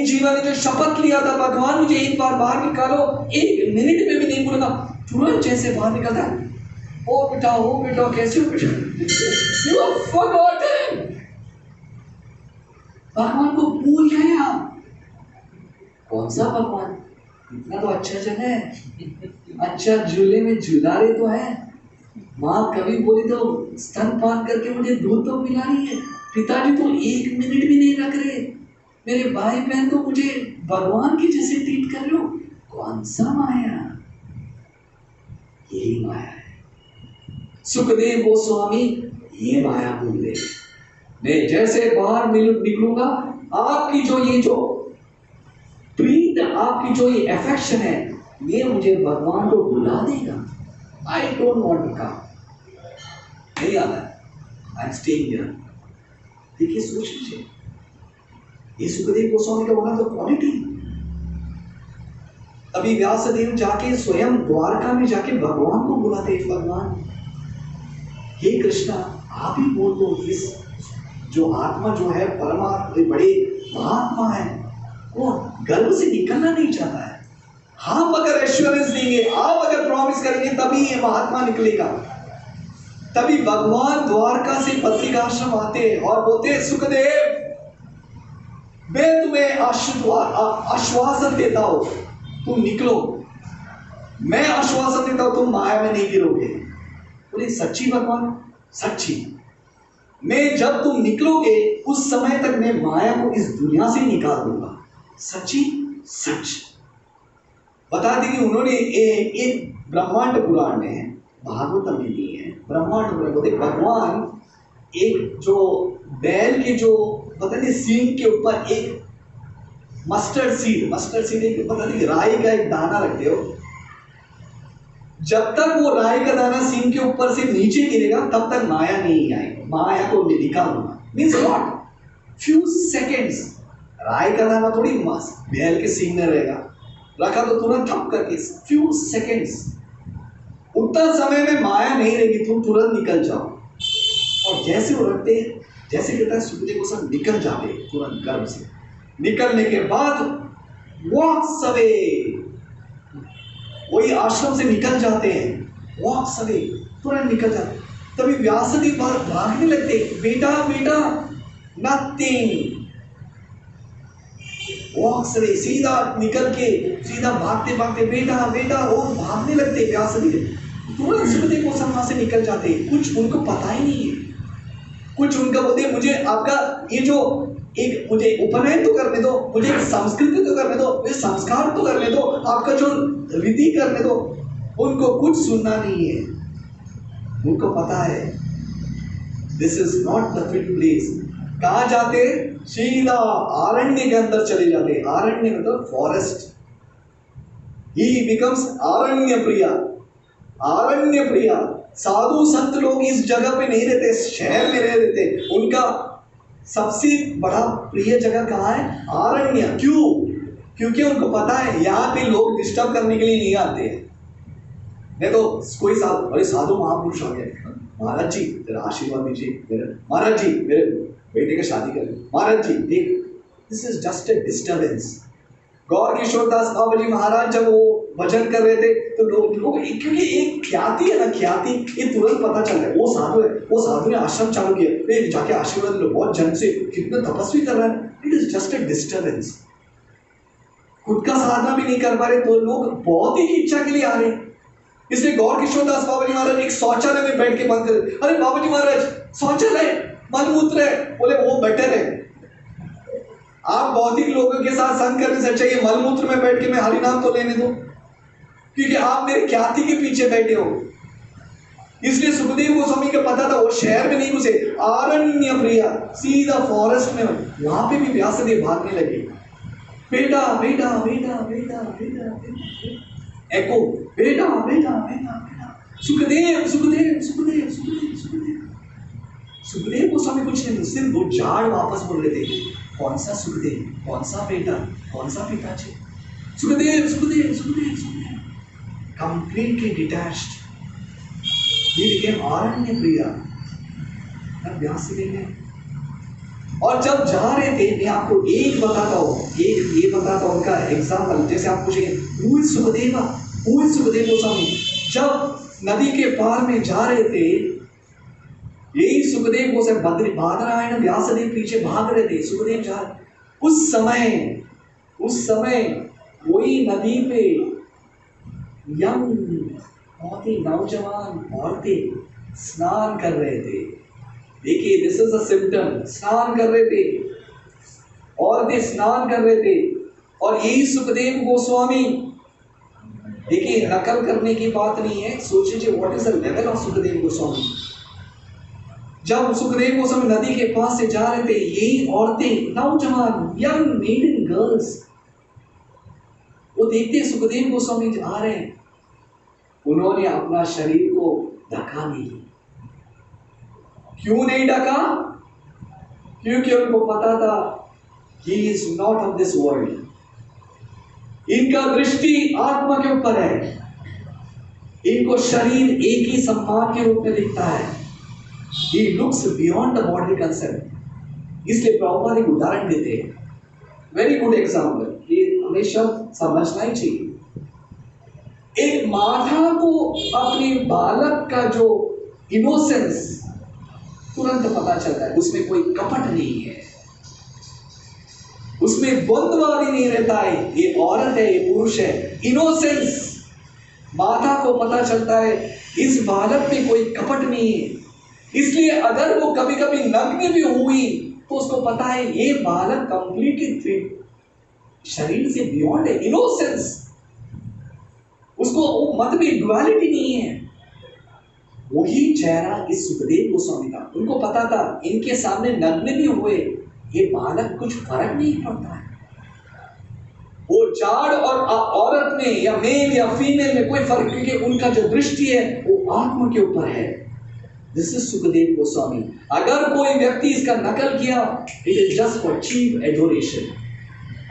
जीवा ने जो शपथ लिया था, भगवान मुझे एक बार बाहर निकालो, एक मिनट में भी नहीं बोला, तुरंत जैसे बाहर निकलता है, ओ बेटा कैसे हो बेटा, यू हैव फॉरगॉटन, भगवान को भूल गए आप। कौन सा भगवान, इतना तो अच्छा जगह है, अच्छा झूले में झूला रहे तो है, माँ कभी बोली तो स्तनपान करके मुझे दूध तो पिला रही है, पिताजी तो एक मिनट भी नहीं रख रहे, मेरे भाई बहन तो मुझे भगवान की जैसे ट्रीट कर लो। कौन सा माया, यही माया है। सुखदेव गोस्वामी ये माया भूल गए। मैं जैसे बाहर निकलूंगा, आपकी जो प्रीत, आपकी जो ये अफेक्शन है, ये मुझे भगवान को भुला देगा। I don't want to come, नहीं आता, आई एम स्टेइंग हियर। देखिए सोच लीजिए, ये सुखदेव गोस्वामी का वहां तो क्वालिटी। अभी व्यासदेव जाके स्वयं द्वारका में जाके भगवान को बुलाते, भगवान हे कृष्णा आप ही बोल दो, इस जो आत्मा जो है परमात्मा बड़े महात्मा है, वो गर्भ से निकलना नहीं चाहता है, आप अगर एश्योरेंस देंगे, आप अगर प्रॉमिस करेंगे तभी ये महात्मा निकलेगा। तभी भगवान द्वारका से बद्रिकाश्रम आते और बोलते सुखदेव मैं तुम्हें आश्वासन देता हूं, तुम निकलो, मैं आश्वासन देता हूं तुम माया में नहीं गिरोगे। बोले सच्ची भगवान, सच्ची, मैं जब तुम निकलोगे उस समय तक मैं माया को इस दुनिया से निकाल दूंगा। सच्ची, सच। बता दी कि उन्होंने एक ब्रह्मांड पुराण में, भागवतम में नहीं है, ब्रह्मांड पुराण बोलते भगवान एक जो बैल के जो पता नहीं सींग के ऊपर एक मस्टर्ड सीड एक पता नहीं राई का एक दाना रखते हो, जब तक वो राई का दाना सींग के ऊपर से नीचे गिरेगा तब तक माया नहीं आएगी, माया को निकालूंगा। मीन्स व्हाट, फ्यू सेकेंड्स, राय का दाना थोड़ी महल के सीने रहेगा, रखा तो तुरंत थप करके, फ्यू सेकेंड्स, उतना समय में माया नहीं रहेगी, तुम तुरंत निकल जाओ। और जैसे वो रखते हैं, जैसे कहता है सुखदेव गोस्वामी निकल जाते तुरंत गर्भ से, निकलने के बाद वॉक्स अवे, वही आश्रम से निकल जाते हैं, वॉक्स अवे, तुरंत निकल जाते। तभी व्यासदेव भागने लगते, बेटा बेटा नथिंग, वॉक्स अवे, सीधा निकल के सीधा भागते भागते बेटा बेटा, वो भागने लगते व्यासदेव, तुरंत सुखदेव गोस्वामी वहां से निकल जाते। कुछ उनको पता ही नहीं है, कुछ उनका बोलते मुझे आपका ये जो एक मुझे उपनयन तो करने दो, मुझे एक संस्कृति तो करने दो, मुझे संस्कार तो करने दो, आपका जो रीति करने दो, उनको कुछ सुनना नहीं है। उनको पता है this is not the fit place. कहाँ जाते? सीधा आरण्य के अंदर चले जाते। आरण्य मतलब फॉरेस्ट, ही बिकम्स आरण्य प्रिया, आरण्य प्रिया। साधु संत लोग इस जगह पे नहीं रहते, शहर में नहीं रहते, उनका सबसे बड़ा प्रिय जगह कहाँ है? आरण्य। क्यों? क्योंकि उनको पता है यहाँ पे लोग डिस्टर्ब करने के लिए नहीं आते हैं। नहीं तो कोई साधु, अरे साधु महापुरुष आ गए, महाराज जी तेरा आशीर्वाद दीजिए, महाराज जी मेरे बेटे की शादी करें, महाराज जी देख, this is just a disturbance. Gaur Kishore Das Baba ji Maharaj जब वो भजन कर रहे थे तो लोग क्योंकि एक ख्याति है ना, ख्याति, ये तुरंत पता चल रहा है वो साधु है, वो साधु ने आश्रम चालू किया, जाके आशीर्वाद लो, बहुत जन से कितना तपस्वी कर रहा है। It is just a disturbance. खुद का साधना भी नहीं कर पा रहे तो लोग बहुत ही इच्छा के लिए आ रहे हैं। इसलिए गौर किशोर दास बाबा जी महाराज एक शौचालय में बैठ के बंद कर, अरे बाबा जी महाराज शौचालय मलमूत्र है, बोले वो बेटर है, आप भौतिक लोगों के साथ संग करने से अच्छा ये मलमूत्र में बैठ के मैं हरि नाम तो लेने दो, क्योंकि आप मेरे ख्याति के पीछे बैठे हो। इसलिए सुखदेव गोस्वामी का पता था, वो शहर में नहीं घुसे, आरण्य प्रिया, सीधा फॉरेस्ट में, वहां पे भी व्यासदेव भागने लगे, बेटा बेटा बेटा बेटा बेटा, एको बेटा बेटा बेटा बेटा, सुखदेव सुखदेव सुखदेव सुखदेव सुखदेव। सुखदेव गोस्वामी कुछ नहीं, सिर्फ वो झाड़ वापस बोल रहे थे, कौन सा सुखदेव, कौन सा बेटा, कौन सा पिताजी, सुखदेव सुखदेव सुखदेव सुखदेव, कंप्लीटली डिटैच्ड। ये became आरण्य प्रिया व्यासदेव ने। और जब जा रहे थे, मैं आपको एक बताता हूँ, एक ये बताता हूँ उनका एग्जाम्पल। जैसे आप पूछेंगे who is Sukhdev, who is Sukhdev Goswami, जब नदी के पार में जा रहे थे, यही सुखदेव गोस्वामी बद्री बादरायण व्यासदेव पीछे भाग रहे थे, सुखदेव जा रहे। उस समय वही नदी पे यंग, बहुत ही नौजवान औरतें स्नान कर रहे थे। देखिए दिस इज अ सिम्टम, स्नान कर रहे थे, औरतें स्नान कर रहे थे। और यही सुखदेव गोस्वामी, देखिए नकल करने की बात नहीं है, सोच लीजिए what is the level of Sukhdev Goswami. जब सुखदेव गोस्वामी नदी के पास से जा रहे थे, यही औरतें नौजवान यंग मेडन गर्ल्स, वो देखते सुखदेव गोस्वामी आ रहे हैं, उन्होंने अपना शरीर को ढका नहीं। क्यों नहीं ढका? क्योंकि उनको पता था he is not of this world। इनका दृष्टि आत्मा के ऊपर है, इनको शरीर एक ही सम्मान के रूप में दिखता है। He looks beyond the body concept। इसलिए प्रभुपाद एक उदाहरण देते हैं, वेरी गुड एग्जाम्पल, ये हमेशा समझना ही चाहिए। एक माता को अपने बालक का जो इनोसेंस तुरंत पता चलता है, उसमें कोई कपट नहीं है, उसमें द्वंद्ववादी नहीं रहता है, ये औरत है ये पुरुष है, इनोसेंस माता को पता चलता है, इस बालक में कोई कपट नहीं है। इसलिए अगर वो कभी कभी नग्न भी हुई तो उसको पता है ये बालक कंप्लीटली फिट, शरीर से बियॉन्ड है, इनोसेंस, उसको मत में डुअलिटी नहीं है। वही चेहरा इस सुखदेव गोस्वामी का, उनको पता था इनके सामने नग्न भी हुए ये बालक कुछ फर्क नहीं पड़ता है, वो जाड़ और औरत में या मेल या फीमेल में कोई फर्क, क्योंकि उनका जो दृष्टि है वो आत्मा के ऊपर है। This is Sukhdev Goswami. अगर कोई व्यक्ति इसका नकल किया, it is just for cheap adoration.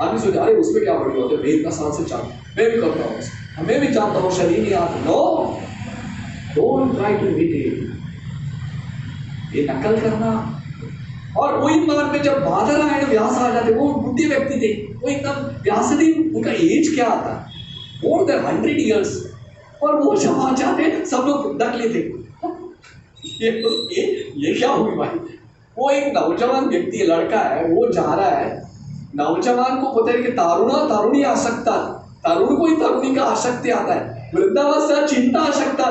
आदमी सोचा अरे उसमें क्या बड़ी बात है, मैं इतना साल से चाहता, मैं भी करता हूँ, हमें भी चाहता हूँ, शरीर नहीं आता। No, don't try to imitate, ये नकल करना। और वही मार्ग में जब बादरायण व्यास आ जाते, वो बुद्धि व्यक्ति थे, वो एकदम व्यासदेव, उनका एज क्या आता, मोर देन 100 years, और वो जब आ जाते सब लोग डक लेते। ये क्या हुई भाई? वो एक नौजवान व्यक्ति, लड़का है, वो जा रहा है, नौजवान को पता है कि तारुणी आसक्ता, तरुण को ही तरुणी का आसक्ति आता है, वृद्धावस्था चिंता आसक्ता,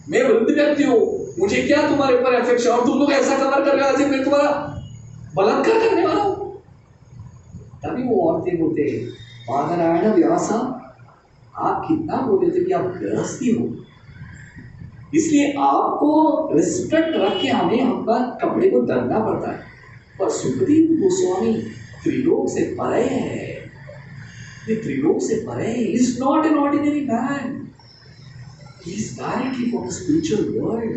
मैं वृद्ध व्यक्ति हूँ, मुझे क्या तुम्हारे ऊपर अफेक्शन, और तुम लोग ऐसा कवर कर रहे हो मैं तुम्हारा बलात्कार करने वाला हूँ। तभी वो औरतें बोलते हैं, बादरायण व्यासा आप कितना बोलते थे कि आप गृहस्थी हो, इसलिए आपको रिस्पेक्ट रख के हमें आपका कपड़े को दरना पड़ता है। पर सुखदेव गोस्वामी त्रिलोक से परे है, ये त्रिलोक से परे है। Is not an ordinary man, he is directly for the spiritual world.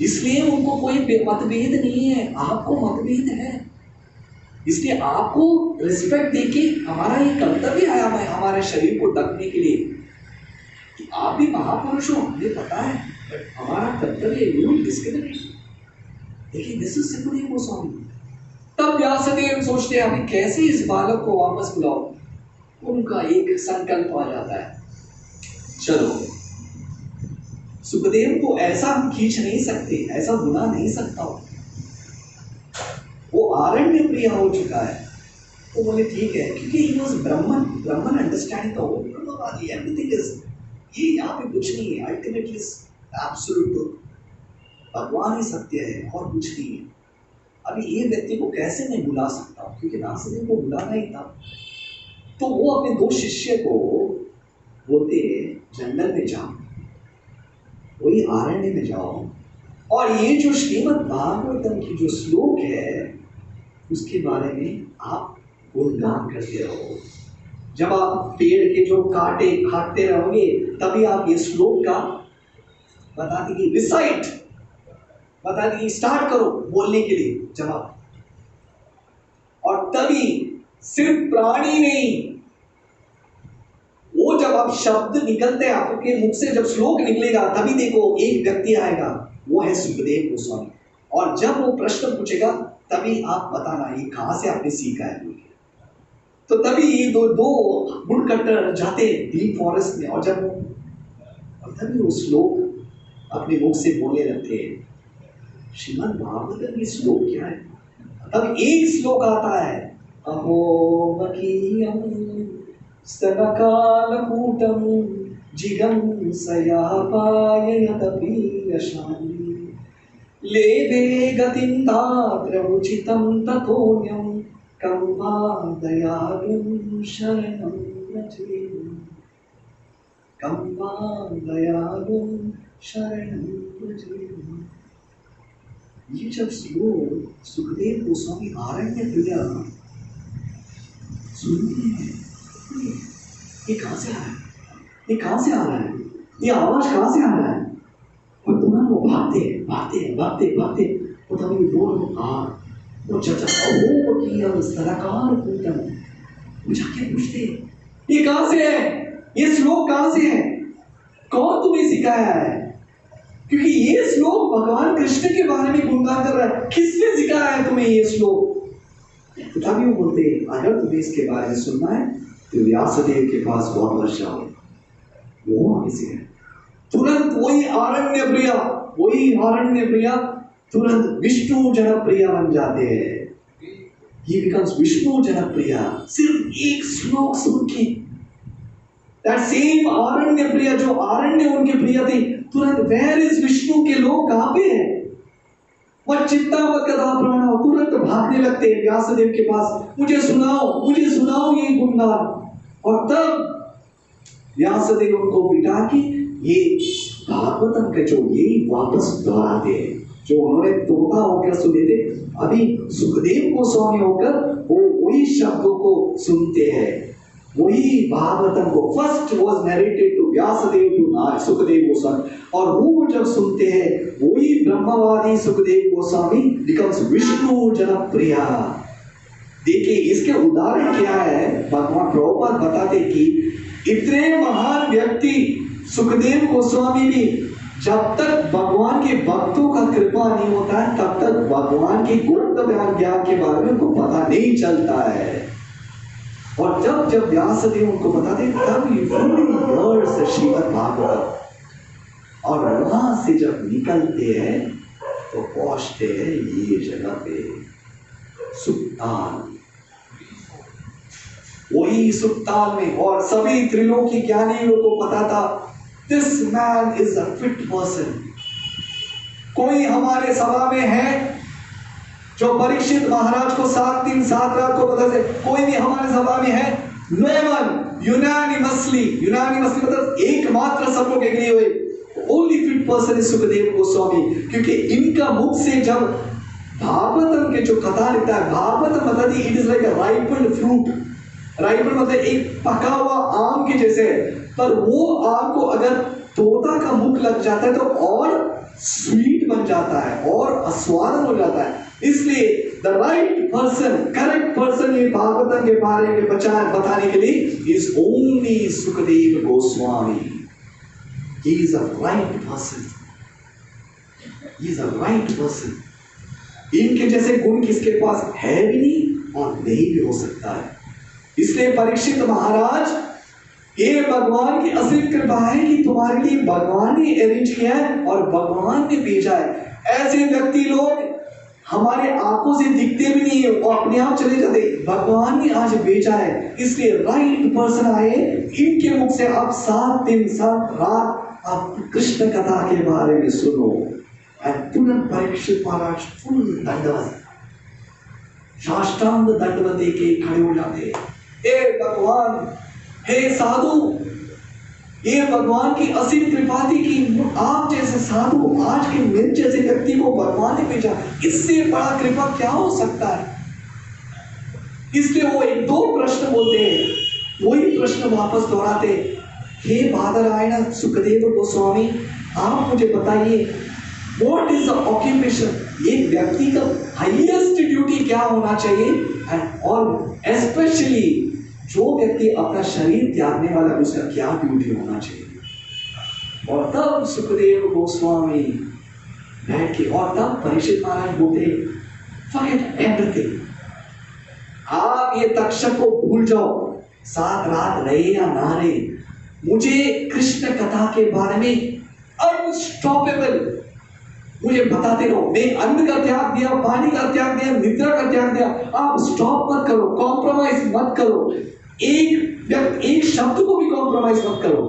इसलिए उनको कोई मतभेद नहीं है, आपको मतभेद है। इसलिए आपको रिस्पेक्ट देके हमारा ये कर्तव्य है हमारे शरीर को ढकने के लिए कि आप भी महापुरुष हो, हमें पता है, बट हमारा कर्तव्य यू डिस्क्रिमिनेट। देखिए दिस इज सुखदेव गोस्वामी। तब व्यासदेव सोचते हैं अभी कैसे इस बालक को वापस बुलाओ। उनका एक संकल्प आ जाता है, चलो सुखदेव को ऐसा हम खींच नहीं सकते, ऐसा बुला नहीं सकता हो, वो आरण्य प्रिय हो चुका है। तो बोले ठीक है, क्योंकि ही वाज ब्राह्मण अंडरस्टैंड तो एवरीथिंग इज, ये यहाँ पे कुछ नहीं है, अल्टीमेटली एब्सोल्यूट भगवान ही सत्य है और कुछ नहीं है। अभी ये व्यक्ति को कैसे मैं बुला सकता हूँ, क्योंकि व्यासदेव को बुलाना ही था। तो वो अपने 2 शिष्य को बोलते जंगल में जाओ, वही आरण्य में जाओ, और ये जो श्रीमद् भागवतम की जो श्लोक है उसके बारे में आप गुणगान करते रहो। जब आप पेड़ के जो कांटे काटते रहोगे तभी आप ये श्लोक का बता देंगे, रिसाइट बता देंगे, स्टार्ट करो बोलने के लिए जवाब। और तभी सिर्फ प्राणी नहीं, वो जब आप शब्द निकलते हैं आपके मुख से, जब श्लोक निकलेगा तभी देखो एक व्यक्ति आएगा, वो है सुखदेव गोस्वामी। और जब वो प्रश्न पूछेगा तभी आप बताना ये कहाँ से आपने सीखा है। तो तभी ये दो वुडकटर जाते डीप फॉरेस्ट में, और तभी वो श्लोक अपने मुख से बोलने लगते हैं। श्रीमद् भागवतम ये श्लोक क्या है? तब एक श्लोक आता है, अहो मकीयम स्तनकालकूटम जिगं सयापाययतपि यशानि लेभे गतिं तात्र उचितं ततोऽन्यं कं वा दयालुं शरणं व्रजेम, कं वा दयालुं शरणं व्रजेम। ये जब श्लोक सुखदेव गोस्वामी आरण्य प्रिय सुनते हैं, ये कहाँ से आ रहा है, ये कहाँ से आ रहा है, ये आवाज कहाँ से आ रहा है? और तुरंत वो भागते वो तभी बोल वो जाके पूछते ये कहाँ से है, ये श्लोक कहाँ से है, कौन तुम्हें सिखाया है? क्योंकि ये श्लोक भगवान कृष्ण के बारे में गुणगान कर रहा है, किसने सिखाया है तुम्हें ये श्लोक? तभी वो बोलते अगर तुम्हें इसके बारे में सुनना है तो व्यासदेव के पास वापस जाओ, वो हमें सिखाए। तुरंत वही आरण्य प्रिया तुरंत विष्णु जनप्रिय बन जाते हैं। He becomes विष्णु जनप्रिय सिर्फ एक श्लोक सुन के। That same आरण्य प्रिय जो आरण्य उनके प्रिय थे, तुरंत where is विष्णु के लोग कहाँ पे हैं? वह चिंता मत कथा प्राणा तुरंत भागने लगते हैं व्यासदेव के पास, मुझे सुनाओ ये गुणगान। और तब व्यासदेव उनको बिठा के ये भागवतम के जो यही वापस दोहराते हैं, जो उन्होंने तोता होकर सुने थे, अभी सुखदेव गोस्वामी होकर वो वही शब्दों को सुनते हैं। वही भागवतम को first was narrated to Vyasdev to Sukhdev Goswami, और वो जब सुनते हैं वही ब्रह्मवादी सुखदेव गोस्वामी बिकम्स विष्णु जनप्रिया। देखिए इसके उदाहरण क्या है, भगवान प्रभुपाद बताते कि इतने महान व्यक्ति सुखदेव गोस्वामी भी जब तक भगवान के भक्तों का कृपा नहीं होता है तब तक भगवान के गुप्त ज्ञान के बारे में उनको पता नहीं चलता है। और जब जब व्यासदेव उनको बताते तब ये श्रीमद् भागवत, और वहां से जब निकलते हैं तो पहुंचते हैं ये जगह पे सुल्तान, वही सुल्तान में। और सभी त्रिलोकी ज्ञानी लोगों को पता था this man is a fit person. कोई हमारे सभा में है जो परीक्षित महाराज को 7 दिन 7 रात को बता दे, कोई भी हमारे सभा में है? नो वन, यूनानिमसली मतलब एकमात्र सब लोग एग्री हुए, only fit person is Sukhdev Goswami, क्योंकि इनका मुख से जब भागवतम के जो कथा लिखता है, भागवतम मतलब it is like a ripened fruit, ripened मतलब एक पका हुआ आम के जैसे है, पर वो आम को अगर तोता का मुख लग जाता है तो और स्वीट बन जाता है और आस्वादन हो जाता है। इसलिए the right person, correct person ये भागवतम के बारे में बताने के लिए is only Sukhdev Goswami. He is a right person, he is a right person. इनके जैसे गुण किसके पास है भी नहीं और नहीं भी हो सकता है। इसलिए परीक्षित महाराज, ये भगवान की असीम कृपा है कि तुम्हारे लिए भगवान ने अरेंज किया है और भगवान ने भेजा है। ऐसे व्यक्ति लोग हमारे आंखों से दिखते भी नहीं है, वो अपने आप चले जाते, भगवान ने आज भेजा है। इसलिए राइट पर्सन आए, इनके मुख से आप 7 दिन 7 रात आप कृष्ण कथा के बारे में सुनो। तुरंत परीक्षित महाराज फुल दंडवत, साष्टांग दंडवत देके खड़े हो जाते, हे भगवान, हे साधु, ये भगवान की असीम कृपा थी कि आप जैसे साधु, आज के मेरे जैसे व्यक्ति को भगवान ने भेजा, इससे बड़ा कृपा क्या हो सकता है। इसलिए वो 1-2 प्रश्न बोलते हैं, वही प्रश्न वापस दोहराते, हे बादरायण सुखदेव गोस्वामी, आप मुझे बताइए व्हाट इज द ऑक्यूपेशन, एक व्यक्ति का हाईएस्ट ड्यूटी क्या होना चाहिए, और एस्पेशली जो व्यक्ति अपना शरीर त्यागने वाला उसका क्या ड्यूटी होना चाहिए। और तब सुखदेव गोस्वामी बैठ के, और तब परीक्षित महाराज बोलते, फॉरगेट एवरीथिंग, आप ये तक्षक को भूल जाओ, 7 रात रहे या ना रहे, मुझे कृष्ण कथा के बारे में अनस्टॉपेबल मुझे बताते रहो। मैं अन्न का त्याग दिया, पानी का त्याग दिया, निद्रा का त्याग दिया, आप स्टॉप मत करो, कॉम्प्रोमाइज मत करो, एक शब्द को भी कॉम्प्रोमाइज मत करो।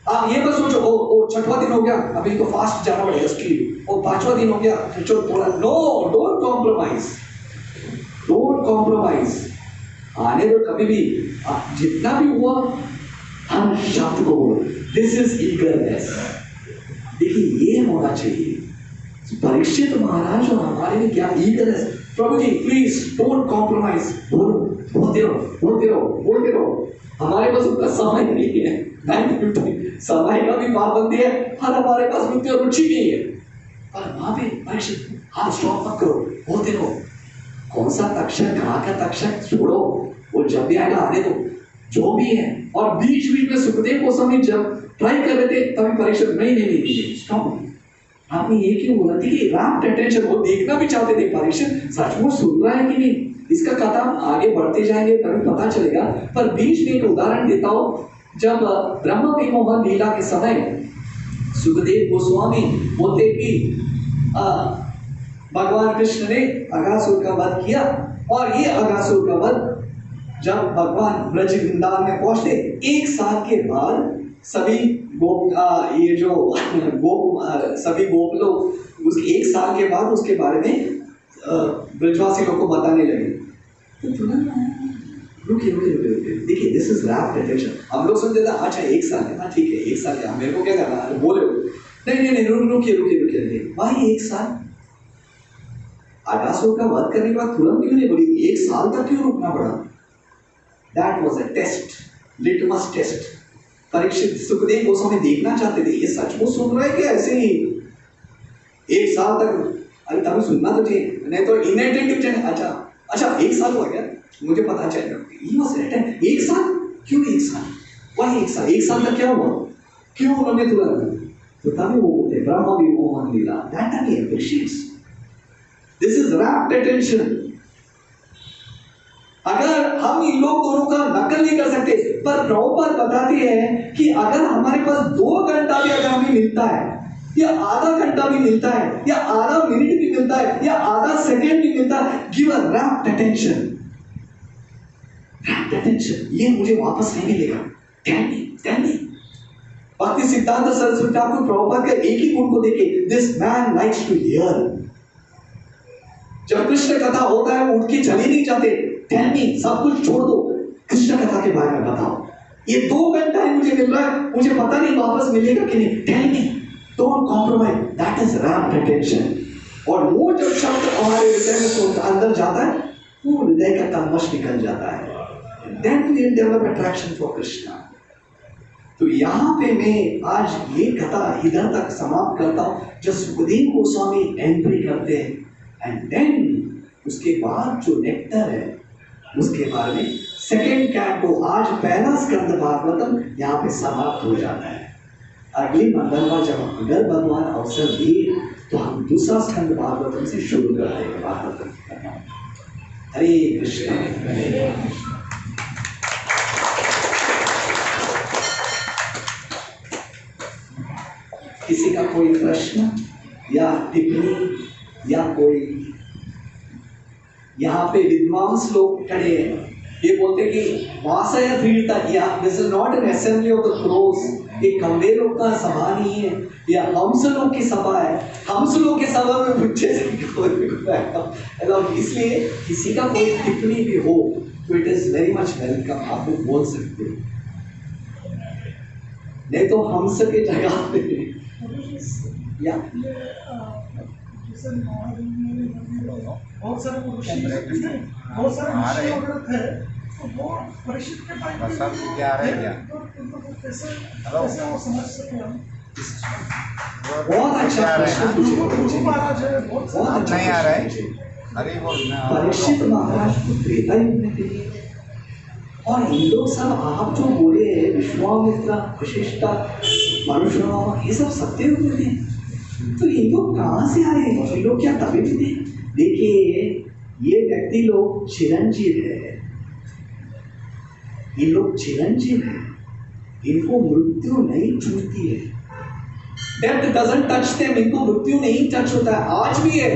आप ये मत सोचो ओ 6वां दिन हो गया, अभी तो फास्ट जाना पड़ेगा स्ट्रीट, और 5वां दिन हो गया तो थोड़ा, no, don't compromise, don't compromise. आने दो, कभी भी जितना भी हुआ हम शब्द को बोलो, दिस इज ईगरनेस। देखिए ये होना चाहिए। परीक्षित महाराज और हमारे में क्या ईगरनेस, प्रभु जी प्लीज डोंट कॉम्प्रोमाइज, बोलते रहो। हमारे पास उतना समय नहीं है, समय का भी पाबंदी है, और हमारे पास उतनी रुचि नहीं है, पर वहां पे परीक्षित, हाँ स्टॉप मत करो, बोलते रहो। कौन सा तक्षक, कहाँ का तक्षक छोड़ो, वो जब भी आएगा आने दो, जो भी है। और बीच बीच में सुखदेव गोस्वामी जब ट्राई कर रहे थे तभी परीक्षित नहीं स्टॉप, आपने ये क्यों बोला थी कि रैप्ट अटेंशन, वो देखना भी चाहते थे परीक्षित सचमुच सुन रहा है कि नहीं। इसका कथा आगे बढ़ते जाएंगे तभी पता चलेगा, पर बीच में एक उदाहरण देता हूं। जब ब्रह्म विमोहन लीला के समय सुखदेव गोस्वामी बोलते कि भगवान कृष्ण ने अगासुर का वध किया, और ये अगासुर का वध जब भगवान ब्रज वृंदावन में पहुंचते, 1 साल के बाद सभी सभी गोप लोग उसके 1 साल के बाद उसके बारे में ब्रजवासी लोग को बताने लगे। तो तुरंत रुकिए, देखिए दिस इज रैप्ट अटेंशन। हम लोग समझते थे अच्छा 1 साल है, हाँ ठीक है 1 साल है, मेरे को क्या करना है, बोले नहीं, रुकिए, भाई 1 साल अगासुर का वध करने के बाद तुरंत क्यों नहीं बोली, 1 साल तक क्यों रुकना पड़ा? That was a test, litmus test. Parikshit Sukhdev Goswami देखना चाहते थे ये सचमुच सुन रहे कि ऐसे ही एक साल तक, अरे तभी सुनना तो चाहिए, नहीं तो इनअटेंटिव। अच्छा 1 साल हुआ क्या, मुझे पता चलेगा। एक साल क्यों, 1 साल वही 1 साल तक क्या हुआ, क्यों उन्होंने तुरंत, तो तभी वो बोलते ब्रह्म विमोहन लीला, that time he appreciates, this is rapt attention. अगर हम इन लोग दोनों का नकल नहीं कर सकते, पर प्रभुपाद बताते हैं कि अगर हमारे पास 2 घंटा भी अगर हमें मिलता है, या आधा घंटा भी मिलता है, या आधा मिनट भी मिलता है, या आधा सेकंड भी मिलता है, give a rapt attention. Rapt attention, ये मुझे वापस नहीं मिलेगा। Tell me. भक्ति सिद्धांत सरस्वती ठाकुर प्रभुपाद का एक ही गुण को देखे, this man likes to hear. जब कृष्ण कथा होता है वो उठ के चले नहीं जाते, टेल मी, सब कुछ छोड़ दो, कृष्ण कथा के बारे में बताओ। ये 2 घंटा ही मुझे मिल रहा है, मुझे पता नहीं वापस मिलेगा कि नहीं, tell me, don't compromise, that is rapt attention. और वो जब शब्द हमारे हृदय में अंदर जाता है, वो हृदय का कलमश निकल जाता है, then we will develop attraction for Krishna। तो यहाँ पे मैं आज ये कथा इधर तक समाप्त करता हूँ, जब सुखदेव गोस्वामी एंट्री करते हैं, एंड देन उसके बाद जो नेक्टर है उसके बारे में सेकेंड कैंटो, आज पहला स्कंद भागवतम यहाँ पे समाप्त हो जाता है। अगली मंगलवार जब अगर भगवान अवसर दिए तो हम दूसरा स्कंद भागवतम से शुरू कर देंगे भागवतम। हरे कृष्ण हरे कृष्ण। किसी का कोई प्रश्न या टिप्पणी या कोई, यहाँ पे विद्वांस लोग खड़े हैं, ये बोलते कि वासय दृढ़ता, या this is not an assembly of the cross, ये कमरे लोग का सभा नहीं है, या हंस लोग की सभा है, हंस लोग की सभा में बच्चे इसलिए किसी का कोई टिप्पणी भी हो तो it is very much welcome, आप लोग बोल सकते हो, नहीं तो हंस के जगह पे या बहुत सारे बहुत सारे वगैरह थे, तो वो परीक्षित के टाइम पे क्या रह गया, तो कैसे वो समझ सके हम। बहुत अच्छा प्रश्न पूछे महाराज है, बहुत नहीं आ रहा है, अरे वो परीक्षित महाराज को त्रेता युग में थे, और इन लोग सब आप जो बोले विश्वामित्र वशिष्ठा मनुष्य, ये सब सत्य युग में थे, तो ये लोग कहाँ से आए, ये लोग क्या तभी भी थे। देखिए ये व्यक्ति लोग चिरंजीव है, ये लोग चिरंजीव है, इनको मृत्यु नहीं छूती है, डेथ डजंट टच देम, इनको मृत्यु नहीं टच होता है, आज भी है,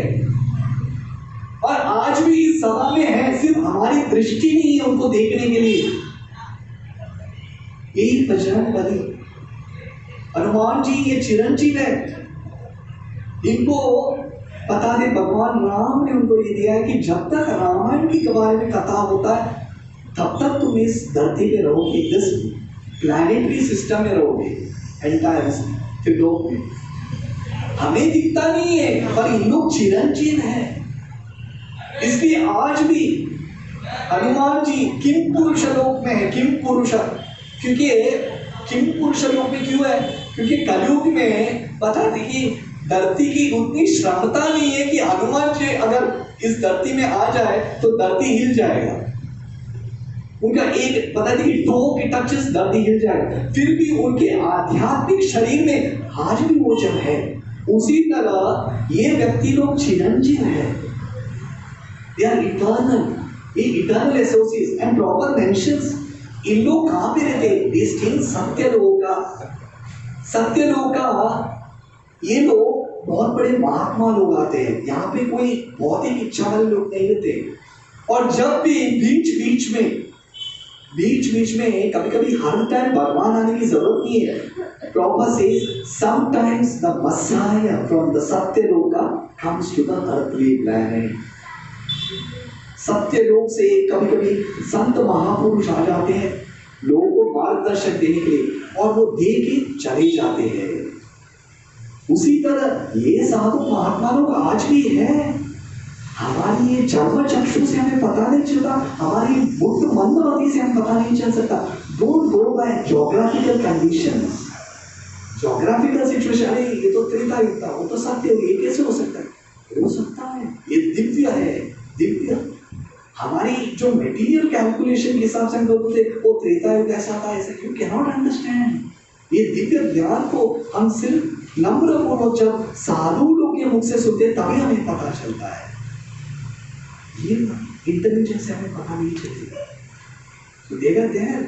और आज भी इस सभा में है, सिर्फ हमारी दृष्टि नहीं है उनको देखने के लिए। यही बजरंग बली हनुमान जी ये चिरंजीव है, इनको पता दे भगवान राम ने उनको ये दिया है कि जब तक रामायण के बारे में कथा होता है तब तक तुम इस धरती पे रहोगे, इस प्लैनेटरी सिस्टम में रहोगे, एंटायर त्रिलोक में। हमें दिखता नहीं है पर इन लोग चिरंजीव है, इसलिए आज भी हनुमान जी किम पुरुष लोक में है, किम पुरुष, क्योंकि किम पुरुष लोक में क्यों है, क्योंकि कलयुग में पता थी कि धरती की उतनी श्रमता नहीं है कि हनुमान जी अगर इस धरती में आ जाए तो धरती हिल जाएगा, उनका एक पता नहीं कि टो के टचेस धरती हिल जाएगा, फिर भी उनके आध्यात्मिक शरीर में आज भी वो जब है। उसी तरह ये व्यक्ति लोग चिरंजीव है, दे आर इटर्नल, ये eternal associates, and proper mentions इन लोग कहाँ पे रहते, दे स्टे इन सत्यलोका। सत्यलोका ये लोग बहुत बड़े महात्मा लोग आते हैं, यहाँ पे कोई भौतिक इच्छा वाले लोग नहीं रहते, और जब भी बीच बीच में कभी कभी हर टाइम भगवान आने की जरूरत नहीं है, प्रॉपर से sometimes the messiah from the Satyaloka comes to the earthly planet. Satyalok से कभी कभी संत महापुरुष आ जाते हैं लोगों को मार्गदर्शन देने के लिए, और वो दे के चले जाते हैं। उसी तरह ये साधु महात्मा लोग आज भी है, हमारी ये ये चर्म चक्षु से हमें पता नहीं चलता, हमारी बुद्ध मंदमती से हम पता नहीं चल सकता। Don't go by geographical conditions, geographical situation. अरे ये तो त्रेता युग था, वो तो सत्य, ये कैसे हो सकता है? हो सकता है, ये दिव्य है, दिव्य। हमारी जो मटेरियल कैलकुलेशन के हिसाब से हम बोलते वो त्रेता युग ऐसा था, ऐसा, यू कैन नॉट अंडरस्टैंड। ये दिव्य ज्ञान को हम सिर्फ नम्रपूर्वक जब साधु लोग के मुख से सुनते तभी हमें पता चलता है। ये इंटेलिजेंस से हमें पता नहीं चलती। तो देगा देर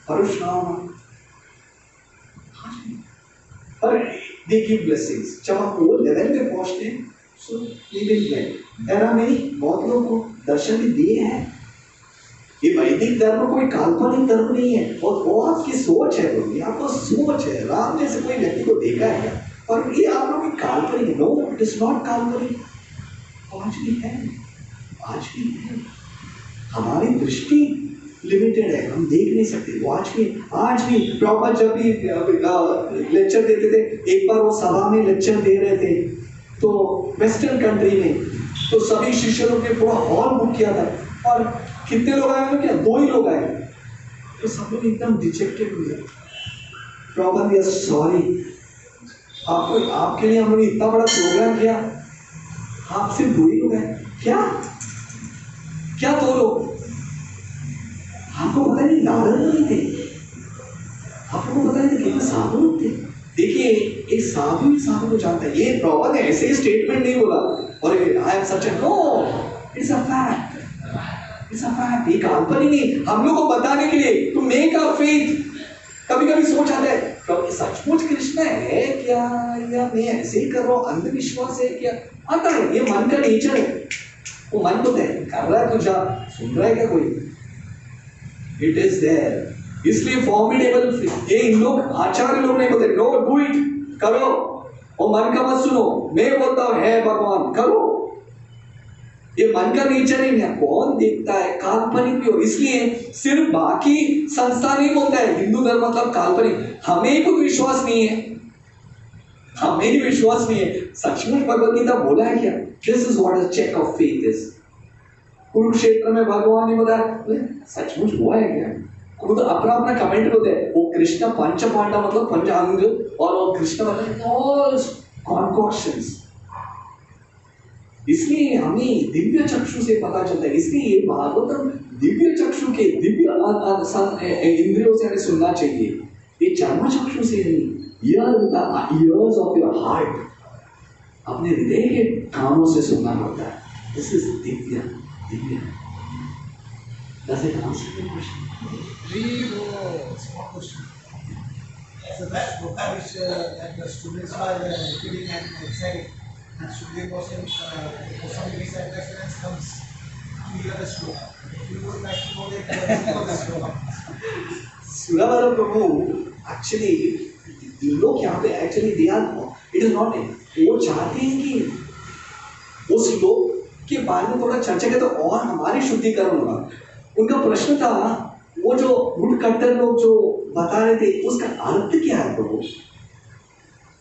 परशुराम और they give blessings। जब आप वो लेवल पे पहुंचते हैं, so we will get। there are many, बहुत लोगों को दर्शन भी दिए हैं। ये वैदिक धर्म कोई काल्पनिक धर्म नहीं है, और वो आपकी सोच है, वो आपको सोच है। राम जैसे कोई व्यक्ति को देखा है क्या? और ये आप लोग की काल्पनिक, नो इट इज नॉट काल्पनिक। आज भी है, आज भी है। हमारी दृष्टि लिमिटेड है, हम देख नहीं सकते। वो आज भी प्रॉपर जब भी लेक्चर देते थे, एक बार वो सभा में लेक्चर दे रहे थे तो वेस्टर्न कंट्री में, तो सभी शिष्य लोग ने पूरा हॉल बुक किया था, और कितने लोग आए? क्या 2 ही लोग आए, तो सब लोग एकदम डिजेक्टेड हुए। प्रॉपर वी आर सॉरी, आपको आपके लिए हमने इतना बड़ा प्रोग्राम किया, आप सिर्फ 2 ही लोग आए। क्या 2 लोग? आपको पता नहीं नारद नहीं थे, आपको पता नहीं था कितने साधु लोग थे। देखिए एक साधु को जानता है। ये प्रॉपर ऐसे ही स्टेटमेंट नहीं बोला और I am such a, no, it's a fact, it's a fact. ये काल्पनिक नहीं, हम लोग को बताने के लिए, टू मेक अवर फेथ। कभी कभी सोच आता है सचमुच कृष्ण है क्या, या मैं ऐसे ही कर रहा हूँ, अंधविश्वास है क्या? आता है, ये मन का नेचर है। वो मन को कर रहा है, तो जा सुन रहा है क्या कोई? It is there. इसलिए फॉर्मिडेबल, ये इन लोग आचार्य लोग नहीं बोलते नो डू इट, करो, और मन का मत सुनो, मैं बोलता हूं है भगवान, करो। ये मन का नेचर ही नहीं, कौन देखता है? काल्पनिक भी हो। इसलिए सिर्फ बाकी संस्था नहीं बोलता है हिंदू धर्म मतलब काल्पनिक। हमें ही कुछ विश्वास नहीं है, हमें ही विश्वास नहीं है। सचमुच भगवद गीता बोला है क्या? This is what a check of faith is. Kurukshetra में भगवान ने बताया, सचमुच हुआ है क्या? खुद अपना अपना कमेंट होते हैं। वो कृष्ण पंच पांडव मतलब पंचांग, और वो कृष्ण मतलब कॉन्कॉर्शंस। इसलिए हमें दिव्य चक्षु से पता चलता है। इसलिए ये भागवतम दिव्य चक्षु के, दिव्य इंद्रियों से हमें सुनना चाहिए। ये चर्म चक्षु से नहीं, ears of your heart, अपने हृदय के कानों से सुनना पड़ता है। This is Divya, Divya. Does it answer your question? Small question. So that book which that the students are reading and exciting, and Sukadeva Goswami said reference comes to the sloka. We would like to know the meaning of the sloka. Surabara Prabhu actually, लोग यहाँ पे actually they are, it is not, वो चाहते हैं कि उस लोग के बारे में थोड़ा चर्चा करें तो और हमारी शुद्धिकरण होगा। उनका प्रश्न था, वो जो वुडकटर लोग जो बता रहे थे उसका अर्थ क्या है प्रभु?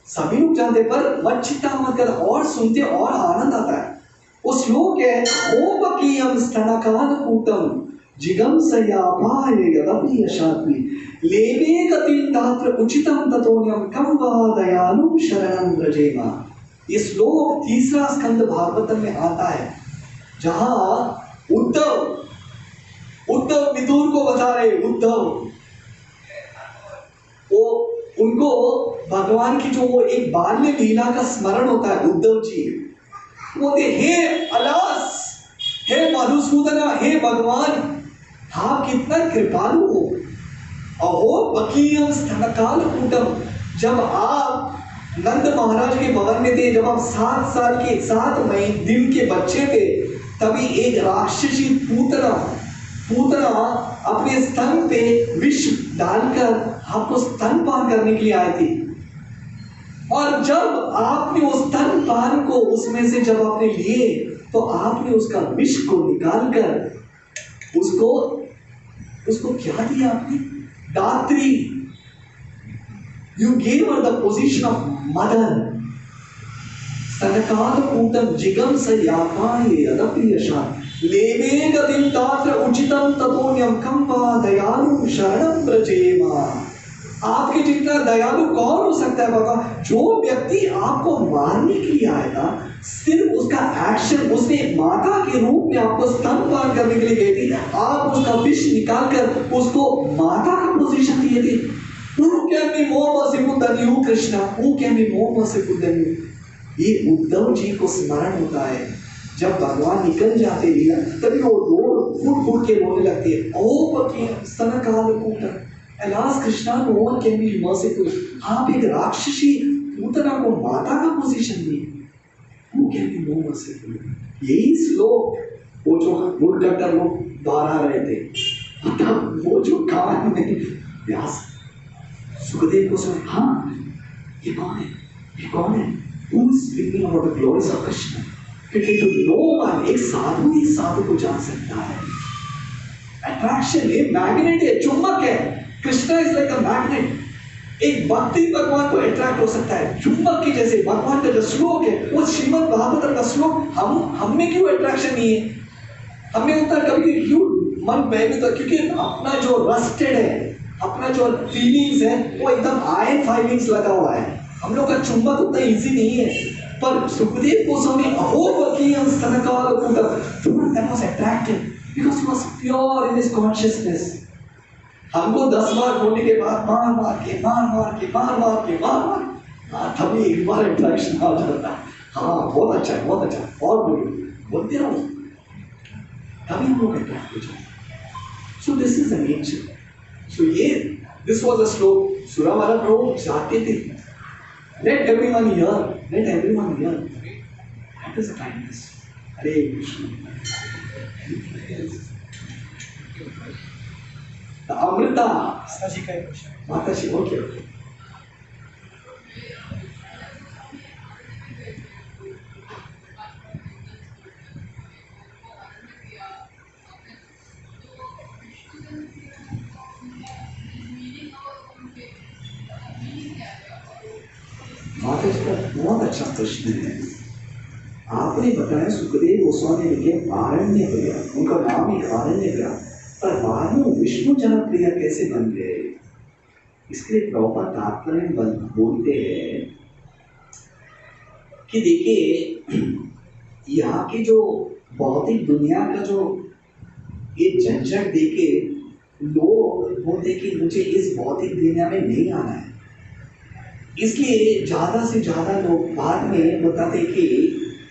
सभी लोग जानते पर मत चिंता मत कर, और सुनते और आनंद आता है। वो श्लोक है, ओपकीयम स्तनकान कूटम जिगम सयापाय यदपि यशात्मि लेवे गतिं तात्र उचितं ततोन्यम कम वा दयालु शरणं व्रजेमा। ये श्लोक 3रा स्कंद भागवतम में आता है, जहां उद्धव विदुर को बता रहे, उद्धव वो उनको भगवान की जो वो एक बाल्य लीला का स्मरण होता है। उद्धव जी बोलते, हे अलास, हे मधुसूदना, हे भगवान आप कितना कृपालु हो। अहो बकीयम स्तनकाल कूटम, जब आप नंद महाराज के भवन में थे, जब आप 7 साल के 7 महीने दिन के बच्चे थे, तभी एक राक्षसी पूतना अपने स्तन पे विष डालकर आपको स्तनपान करने के लिए आई थी। और जब आपने उस स्तनपान को उसमें से जब आपने लिए, तो आपने उसका विष को निकालकर उसको क्या दिया आपने? दात्री। You gave her the position of mother. स्तनकालकूटं जिगंसयापाये यदपि यशात् लेवे गतिं तात्र उचितं ततोऽन्यं कं वा दयालु शरणं व्रजेम। आपके जितना दयालु कौन हो सकता है बाबा? जो व्यक्ति आपको मारने के लिए आएगा, सिर्फ उसका एक्शन, उसने एक माता के रूप में आपको स्तनपान करने के लिए गई थी, आप उसका विष निकालकर उसको माता का पोजीशन दिए थे। Who can be more merciful than you, Krishna? Who can be more merciful than you? ये उद्धव जी को स्मरण होता है जब भगवान निकल जाते लीला, तभी वो रो फूट फूट के रोने लगते हैं। ओ पति स्तनकालकूटं, Alas Krishna, no one can be merciful. आप एक राक्षसी पूतना को माता का पोजीशन दिए। Who can be more merciful? यही श्लोक वो जो वुडकटर लोग दोहरा रहे थे, तब वो जो कान में व्यास सुखदेव को सुन, हाँ ये कौन है, ये कौन है? Who is speaking about the glories of Krishna? क्योंकि तो नो वन, एक साधु ही साधु को जान सकता है। अट्रैक्शन है, मैग्नेट है, चुंबक है। Krishna is like a magnet. एक भक्ति भगवान को अट्रैक्ट हो सकता है चुंबक की जैसे। भगवान का जो श्लोक है वो श्रीमद् भागवत का श्लोक, हम में क्यों अट्रैक्शन नहीं है? हमें उतना कभी क्यों मन में भी, तो क्योंकि अपना जो रस्टेड है, अपना जो फीलिंग्स है वो एकदम आयन फाइलिंग्स लगा हुआ है। हम लोग का चुंबक उतना इजी नहीं है। पर Sukhdev Goswami अहोपकीयं स्तनकालकूटं, that was attractive because he was pure in his consciousness. हमको 10 बार बोलने के बाद मार तभी एक बार अट्रैक्शन आ जाता है। हाँ बहुत अच्छा है, बहुत अच्छा है, और बोलते रहो, तभी हम लोग अट्रैक्ट हो जाते। So this is the nature. So ये दिस वाज अ श्लोक सुरावरा प्रभु चाहते थे, let everyone hear, let everyone hear. That is the kindness. Hare Krishna. The Amrita. Mataji, okay. माता जी का बहुत अच्छा प्रश्न है। आपने बताया सुखदेव गोस्वामी लिखे आरण्य प्रिय, उनका नाम ही आरण्य प्रिय, पर बाद में विष्णु जनप्रिय कैसे बन गए? इसके लिए प्रभुपाद तात्पर्य बोलते हैं कि देखिए यहाँ की जो भौतिक दुनिया का जो ये झंझट देखे लोग बोलते कि मुझे इस भौतिक दुनिया में नहीं आना है, इसलिए ज्यादा से ज्यादा लोग बाद में बताते कि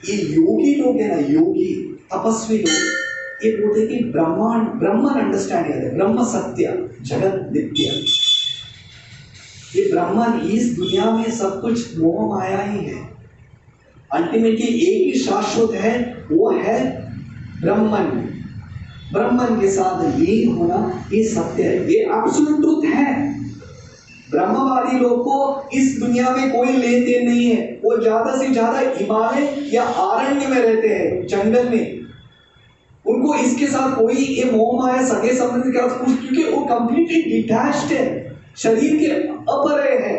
ये योगी लोग है ना, योगी तपस्वी लोग, ये बोलते कि ब्रह्मन अंडरस्टैंडिंग है, ब्रह्म सत्य जगत नित्य। ये ब्रह्मन इस दुनिया में सब कुछ मोह माया ही है। अल्टीमेटली एक ही शाश्वत है, वो है ब्रह्मन। ब्रह्मन के साथ लीन होना ये सत्य है, ये एब्सोल्यूट ट्रुथ है। ब्रह्मवादी लोग को इस दुनिया में कोई लेन देन नहीं है। वो ज्यादा से ज्यादा हिमालय या आरण्य में रहते हैं, जंगल में। उनको इसके साथ कोई ये मोह माया सगे संबंध का, क्योंकि वो कंप्लीटली डिटैच्ड है, शरीर के अपरे है।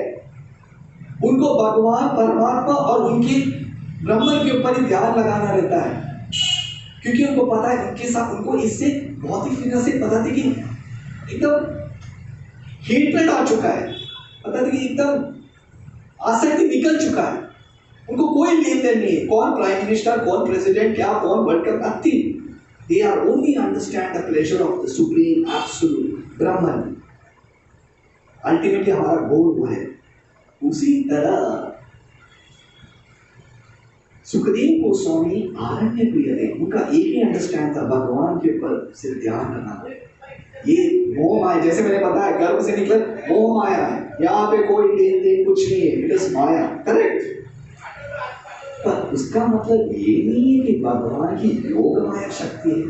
उनको भगवान परमात्मा और उनके ब्रह्मन के ऊपर ही ध्यान लगाना रहता है, क्योंकि उनको पता है उनके साथ, उनको इससे भौतिक दुनिया से पता थी कि एकदम हेटरेट आ चुका है, पता थी कि एकदम आसक्ति निकल चुका है। उनको कोई लेन देन नहीं है, कौन प्राइम मिनिस्टर, कौन प्रेसिडेंट, क्या कौन world cup, nothing. They are only understand the pleasure of the supreme absolute Brahman. Ultimately हमारा गोल वो है। उसी तरह सुखदेव गोस्वामी आरण्य प्रिय थे, उनका एक ही अंडरस्टैंड था, भगवान के ऊपर सिर्फ ध्यान रखना। ये मोह माया, जैसे मैंने बताया गर्भ से निकले मोह माया है, यहाँ पे कोई लेन देन कुछ नहीं है, इट इज माया, करेक्ट। पर उसका मतलब ये नहीं है कि भगवान की योग माया शक्ति है,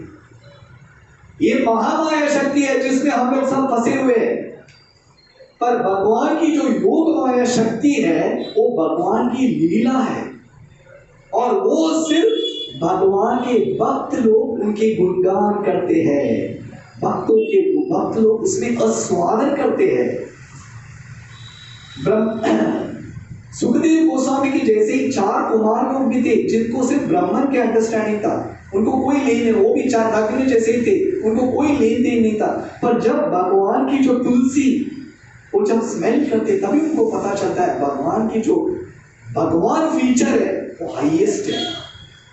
ये महामाया शक्ति है जिसमें हम लोग सब फंसे हुए हैं। पर भगवान की जो योग माया शक्ति है वो भगवान की लीला है, और वो सिर्फ भगवान के भक्त लोग उनके गुणगान करते हैं, भक्त लोग उसमें आस्वादन करते हैं। सुखदेव गोस्वामी की जैसे ही 4 कुमार लोग भी थे जिनको सिर्फ ब्राह्मण के अंडरस्टैंडिंग था, उनको कोई लेन देन, वो भी 4 ठाकुर जैसे ही थे, उनको कोई लेन देन नहीं था। पर जब भगवान की जो तुलसी वो जब स्मेल करते तभी उनको पता चलता है भगवान की जो भगवान फीचर है वो हाईएस्ट है,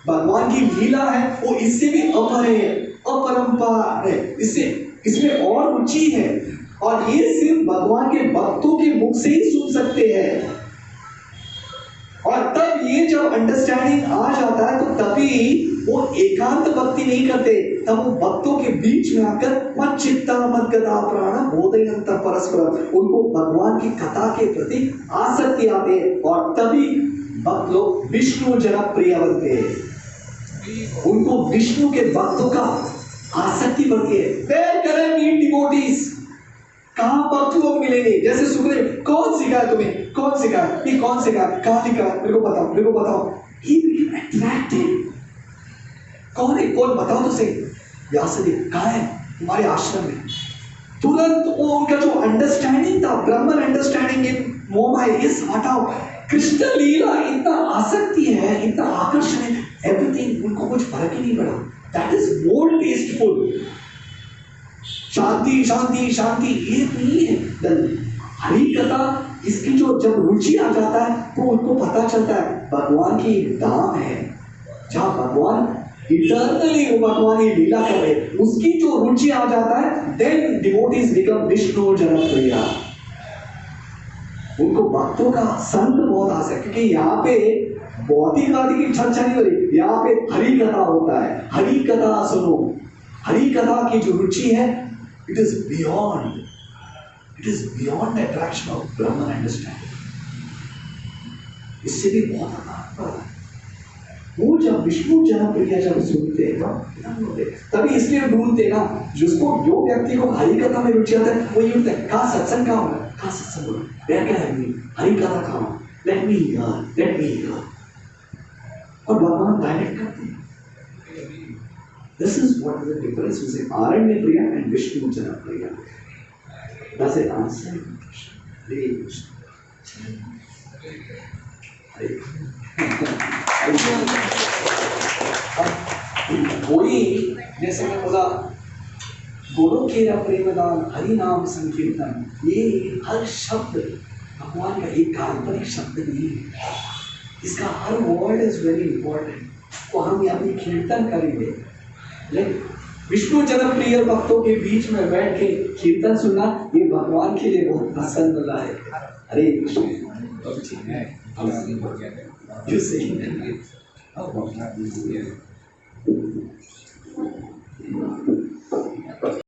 भगवान की लीला है वो इससे भी अमर है, अपरंपार है, इससे इसमें और रुचि है, और ये सिर्फ भगवान के भक्तों के मुख से ही सुन सकते हैं। और तब ये जब अंडरस्टैंडिंग आ जाता है तो तभी वो एकांत भक्ति नहीं करते, तब वो भक्तों के बीच में आकर मत चित्ता मत गदा प्राण बोधयंत परस्पर, उनको भगवान की कथा के प्रति आसक्ति आते है, और तभी भक्त लोग विष्णु जनप्रिय बनते हैं, उनको विष्णु के भक्तों का आसक्ति बढ़ती है। Where can I meet devotees? कहाँ भक्त लोग मिलेंगे? जैसे सुखदेव, कौन सिखाया तुम्हें, कौन सिखाया, ये कौन सिखाया, कहाँ सिखाया, मेरे को बताओ, मेरे को बताओ। He became attracted. कौन है, कौन बताओ तो सही। व्यासदेव कहाँ है, हमारे आश्रम में। तुरंत वो उनका जो अंडरस्टैंडिंग था, ब्रह्मन अंडरस्टैंडिंग, ये मोह माया ये हटाओ, कृष्ण लीला इतना आसक्ति है, इतना आकर्षण है, एवरीथिंग, उनको कुछ फर्क ही नहीं पड़ा। That is more tasteful. शांति शांति शांति ये नहीं है। हरि कथा इसकी जो जब रुचि आ जाता है तो उनको पता चलता है भगवान की धाम है जहाँ भगवान इटर्नली वो भगवान की लीला कर रहे, उसकी जो रुचि आ जाता है, देन डिवोटीज बिकम विष्णु जनप्रिय। उनको भक्तों का संग बहुत आशा है, क्योंकि यहाँ पे भौतिकवादी की चर्चा नहीं हो रही, यहाँ पे हरि कथा होता है। हरि कथा सुनो, हरि कथा की जो रुचि है, it is beyond the attraction of Brahman understanding. इससे भी बहुत आकार है। वो जब विष्णु जनप्रिय जब सुनते हैं तभी इसलिए ढूंढते ना, जिसको जो व्यक्ति को हरि कथा में रुचि आता है वो ये होता है, कहाँ सत्संग कहाँ होगा, कहाँ सत्संग होगा, क्या क्या है हरि कथा कहाँ, लेट मी हियर। और भगवान डायरेक्ट करते हैं। This is what is the difference between Aranya Priya and Vishnu Jana Priya. Does it answer your question? Hare Krishna. वही जैसे मैं बोला, गुरु केरा प्रेमदान, हरि नाम संकीर्तन, ये हर शब्द भगवान का एक काल्पनिक शब्द नहीं है, इसका हर वर्ड इज वेरी इंपॉर्टेंट। तो हम अपनी कीर्तन करेंगे, लेकिन विष्णु जनप्रिय भक्तों के बीच में बैठ के कीर्तन सुनना ये भगवान के लिए बहुत पसंद वाला है। हरे कृष्ण।